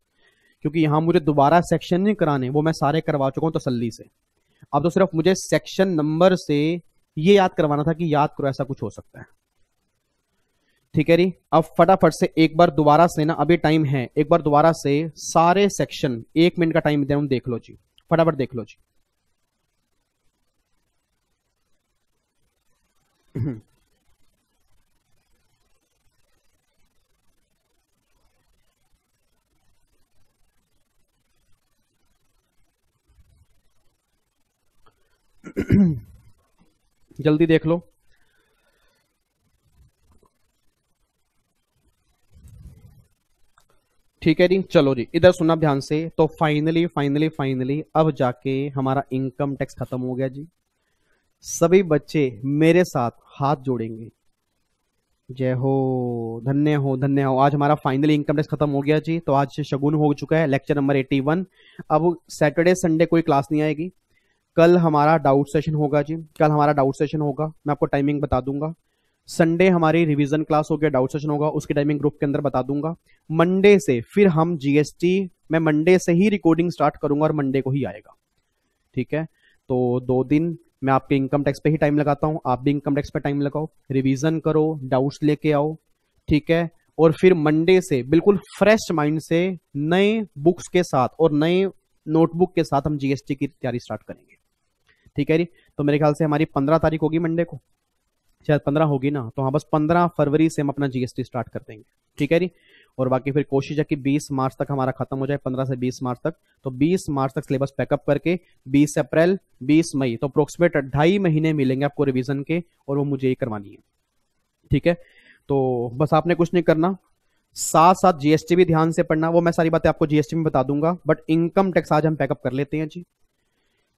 क्योंकि यहां मुझे दोबारा सेक्शन नहीं कराने, वो मैं सारे करवा चुका हूं तसल्ली से। अब तो सिर्फ मुझे सेक्शन नंबर से ये याद करवाना था कि याद करो ऐसा कुछ हो सकता है, ठीक है जी। अब फटाफट से एक बार दोबारा से ना, अभी टाइम है, एक बार दोबारा से सारे सेक्शन 1 मिनट का टाइम दे रहा हूं, देख लो जी, फटाफट देख लो जी। जल्दी देख लो। ठीक है जी, चलो जी इधर सुनना ध्यान से। तो फाइनली फाइनली फाइनली अब जाके हमारा इनकम टैक्स खत्म हो गया जी। सभी बच्चे मेरे साथ हाथ जोड़ेंगे, जय हो, धन्य हो, धन्य हो। आज हमारा फाइनली इनकम टैक्स खत्म हो गया जी। तो आज से शगुन हो चुका है लेक्चर नंबर 81। अब सैटरडे संडे कोई क्लास नहीं आएगी, कल हमारा डाउट सेशन होगा जी, कल हमारा डाउट सेशन होगा, मैं आपको टाइमिंग बता दूंगा। संडे हमारी रिवीजन क्लास हो गया, डाउट सेशन होगा, उसकी टाइमिंग ग्रुप के अंदर बता दूंगा। मंडे से फिर हम जीएसटी, मैं मंडे से ही रिकॉर्डिंग स्टार्ट करूंगा और मंडे को ही आएगा, ठीक है। तो 2 दिन मैं आपके इनकम टैक्स पे ही टाइम लगाता हूं, आप भी इनकम टैक्स पे टाइम लगाओ, रिवीजन करो, डाउट्स लेके आओ, ठीक है। और फिर मंडे से बिल्कुल फ्रेश माइंड से नए बुक्स के साथ और नए नोटबुक के साथ हम जीएसटी की तैयारी स्टार्ट करेंगे, ठीक है जी। तो मेरे ख्याल से हमारी 15 तारीख होगी मंडे को, शायद 15 होगी ना, तो हाँ बस 15 फरवरी से हम अपना जीएसटी स्टार्ट कर देंगे, ठीक है जी। और बाकी फिर कोशिश है कि 20 मार्च तक हमारा खत्म हो जाए, 15 से 20 मार्च तक। तो 20 मार्च तक सिलेबस पैकअप करके 20 अप्रैल 20 मई तो अप्रोक्सीमेट 2.5 महीने मिलेंगे आपको रिवीजन के, और वो मुझे ही करवानी है, ठीक है। तो बस आपने कुछ नहीं करना, साथ साथ जीएसटी भी ध्यान से पढ़ना, वो मैं सारी बातें आपको जीएसटी में बता दूंगा, बट इनकम टैक्स आज हम पैकअप कर लेते हैं जी।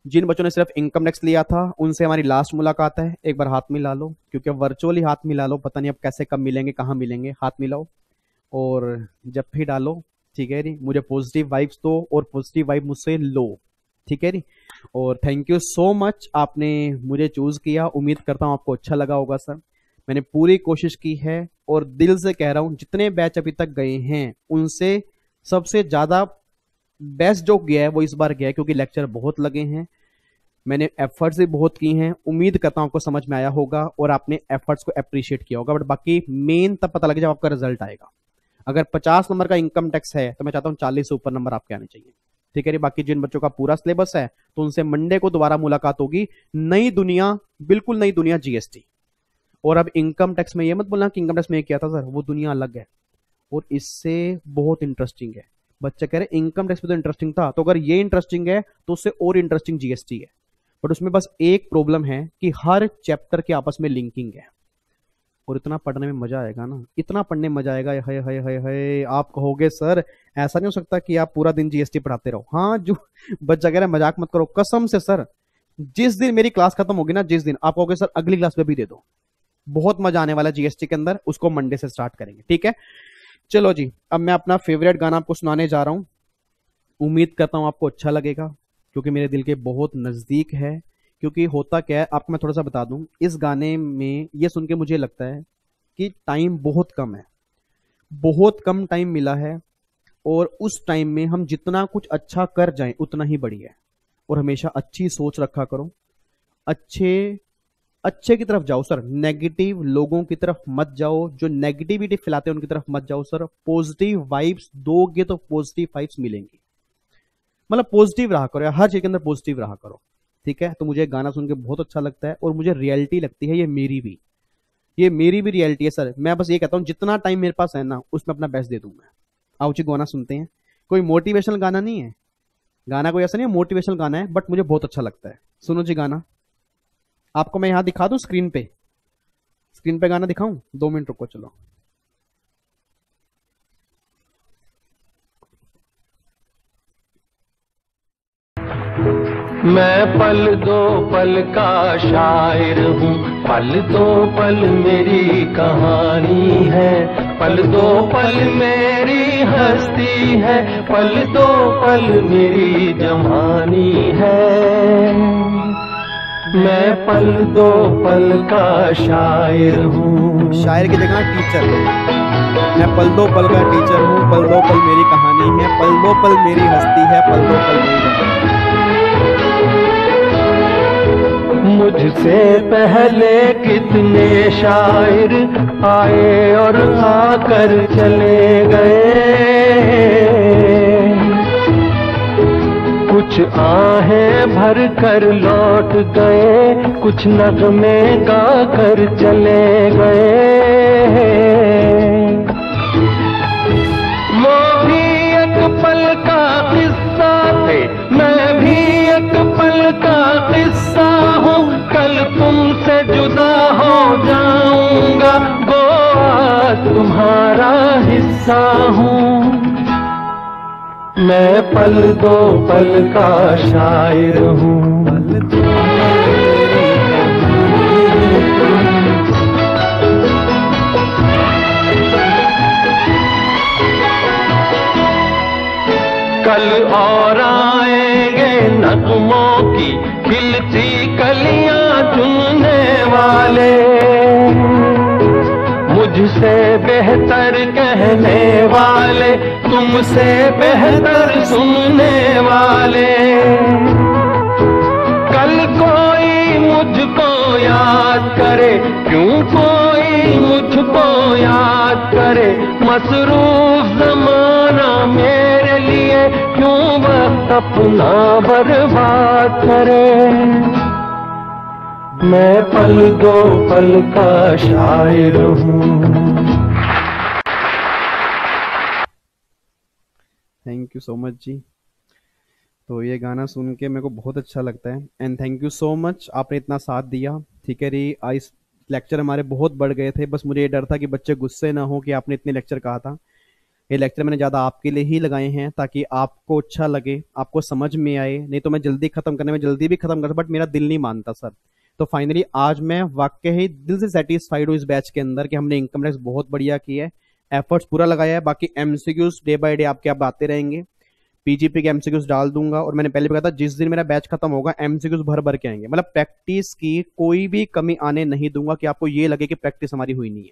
जिन बच्चों ने सिर्फ इनकम टैक्स लिया था उनसे हमारी लास्ट मुलाकात है, एक बार हाथ मिला लो, क्योंकि वर्चुअली हाथ मिला लो, पता नहीं अब कैसे कब मिलेंगे, कहाँ मिलेंगे, हाथ मिलाओ और जब भी डालो, ठीक है जी। मुझे पॉजिटिव वाइब्स दो और पॉजिटिव वाइब मुझसे लो, ठीक है जी। और थैंक यू सो मच, आपने मुझे चूज किया, उम्मीद करता हूँ आपको अच्छा लगा होगा सर। मैंने पूरी कोशिश की है और दिल से कह रहा हूँ, जितने बैच अभी तक गए हैं उनसे सबसे ज्यादा बेस्ट जो गया है वो इस बार गया है, क्योंकि लेक्चर बहुत लगे हैं, मैंने एफर्ट्स भी बहुत की हैं, उम्मीद करता हूं आपको समझ में आया होगा और आपने एफर्ट्स को अप्रिशिएट किया होगा। बट बाकी मेन तब पता लगे जब आपका रिजल्ट आएगा। अगर 50 नंबर का इनकम टैक्स है तो मैं चाहता हूँ 40 से ऊपर नंबर आपके आने चाहिए। ठीक है जी। बाकी जिन बच्चों का पूरा सिलेबस है तो उनसे मंडे को दोबारा मुलाकात होगी। नई दुनिया, बिल्कुल नई दुनिया जीएसटी। और अब इनकम टैक्स में ये मत बोलना कि इनकम टैक्स में ये किया था सर, वो दुनिया अलग है और इससे बहुत इंटरेस्टिंग है। बच्चे कह रहे इनकम टैक्स में तो इंटरेस्टिंग था, तो अगर ये इंटरेस्टिंग है तो उससे और इंटरेस्टिंग जीएसटी है। बट उसमें बस एक प्रॉब्लम है कि हर चैप्टर के आपस में लिंकिंग है और इतना पढ़ने में मजा आएगा ना, इतना पढ़ने में मजा आएगा। हाय हाय हाय हाय, आप कहोगे सर ऐसा नहीं हो सकता कि आप पूरा दिन जीएसटी पढ़ाते रहो। हाँ, जो बच्चा कह रहा है मजाक मत करो, कसम से सर जिस दिन मेरी क्लास खत्म होगी ना, जिस दिन आप कहोगे सर अगली क्लास में भी दे दो, बहुत मजा आने वाला जीएसटी के अंदर, उसको मंडे से स्टार्ट करेंगे। ठीक है, चलो जी। अब मैं अपना फेवरेट गाना आपको सुनाने जा रहा हूं। उम्मीद करता हूं आपको अच्छा लगेगा क्योंकि मेरे दिल के बहुत नजदीक है। क्योंकि होता क्या है आपको मैं थोड़ा सा बता दूं, इस गाने में ये सुन के मुझे लगता है कि टाइम बहुत कम है, बहुत कम टाइम मिला है और उस टाइम में हम जितना कुछ अच्छा कर जाएं उतना ही बढ़िया है। और हमेशा अच्छी सोच रखा करो, अच्छे अच्छे की तरफ जाओ सर, नेगेटिव लोगों की तरफ मत जाओ, जो नेगेटिविटी फैलाते हैं उनकी तरफ मत जाओ सर। पॉजिटिव वाइब्स दोगे तो पॉजिटिव वाइब्स मिलेंगी। मतलब पॉजिटिव रहा करो, हर चीज के अंदर पॉजिटिव रहा करो। ठीक है, तो मुझे गाना सुन के बहुत अच्छा लगता है और मुझे रियलिटी लगती है, ये मेरी भी रियलिटी है सर। मैं बस ये कहता हूँ जितना टाइम मेरे पास है ना उसमें अपना बेस्ट दे दूं मैं। आओ जी गाना सुनते हैं। कोई मोटिवेशनल गाना नहीं है, गाना कोई ऐसा नहीं है, मोटिवेशनल गाना है, बट मुझे बहुत अच्छा लगता है। सुनो जी गाना, आपको मैं यहां दिखा दूं स्क्रीन पे गाना दिखाऊं? 2 मिनट रुको, चलो। मैं पल दो पल का शायर हूँ, पल दो पल मेरी कहानी है, पल दो पल मेरी हस्ती है, पल दो पल मेरी जवानी है। मैं पल दो पल का शायर हूँ। शायर की जगह टीचर, मैं पल दो पल का टीचर हूँ, पल दो पल मेरी कहानी है, पल दो पल मेरी हस्ती है, पल दो पल मेरी जवानी। मुझसे पहले कितने शायर आए और आकर चले गए, कुछ आहें भर कर लौट गए, कुछ नगमे गा कर चले गए। वो भी एक पल का किस्सा थे, मैं भी एक पल का किस्सा हूँ, कल तुमसे जुदा हो जाऊंगा, वो आज तुम्हारा हिस्सा हूँ। मैं पल दो पल का शायर हूँ। कल और आएंगे नगमों की खिलती कलियां चुनने वाले, मुझसे बेहतर कहने वाले, तुमसे बेहतर सुनने वाले। कल कोई मुझको याद करे, क्यों कोई मुझको याद करे, मसरूफ ज़माना मेरे लिए क्यों वक्त अपना बर्बाद करे। मैं पल दो पल का शायर हूँ। थैंक यू सो मच जी। तो ये गाना सुन के मेरे को बहुत अच्छा लगता है and thank you so much, आपने इतना साथ दिया। ठीक है री, आज लेक्चर हमारे बहुत बढ़ गए थे, बस मुझे ये डर था कि बच्चे गुस्से ना हो कि आपने इतने लेक्चर कहा था। ये लेक्चर मैंने ज़्यादा आपके लिए ही लगाए हैं ताकि आपको अच्छा लगे, आपको समझ में आए। नहीं तो मैं जल्दी खत्म करने में जल्दी भी खत्म करता, बट मेरा दिल नहीं मानता सर। तो फाइनली आज मैं वाकई ही दिल से सेटिस्फाइड हूँ इस बैच के अंदर कि हमने इनकम टैक्स बहुत बढ़िया किया है, एफर्ट्स पूरा लगाया है। बाकी एमसीक्यूज डे बाय डे आपके आप आते रहेंगे, पीजीपी के एमसीक्यूज डाल दूंगा। और मैंने पहले भी कहा था जिस दिन मेरा बैच खत्म होगा एमसीक्यूज भर भर के आएंगे, मतलब प्रैक्टिस की कोई भी कमी आने नहीं दूंगा कि आपको ये लगे कि प्रैक्टिस हमारी हुई नहीं है।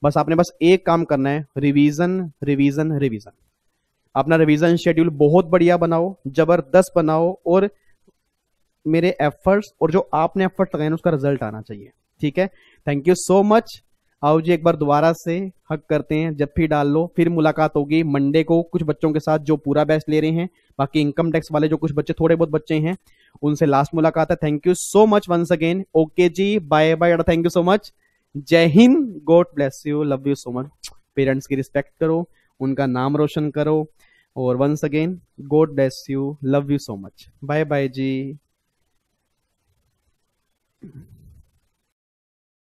बस आपने बस एक काम करना है, रिवीजन रिवीजन रिवीजन। अपना रिवीजन शेड्यूल बहुत बढ़िया बनाओ, जबरदस्त बनाओ और मेरे एफर्ट्स और जो आपने एफर्ट्स लगाए उसका रिजल्ट आना चाहिए। ठीक है, थैंक यू सो मच। आओ जी एक बार दोबारा से हक करते हैं, जब भी डाल लो। फिर मुलाकात होगी मंडे को कुछ बच्चों के साथ जो पूरा बैच ले रहे हैं, बाकी इनकम टैक्स वाले जो कुछ बच्चे थोड़े बहुत बच्चे हैं उनसे लास्ट मुलाकात है। Thank you so much once again. Okay जी, bye bye, thank you so much. जय Hind, God bless you, love you so much. Parents की रिस्पेक्ट करो, उनका नाम रोशन करो, और once again God bless you, love you so much, bye bye ji.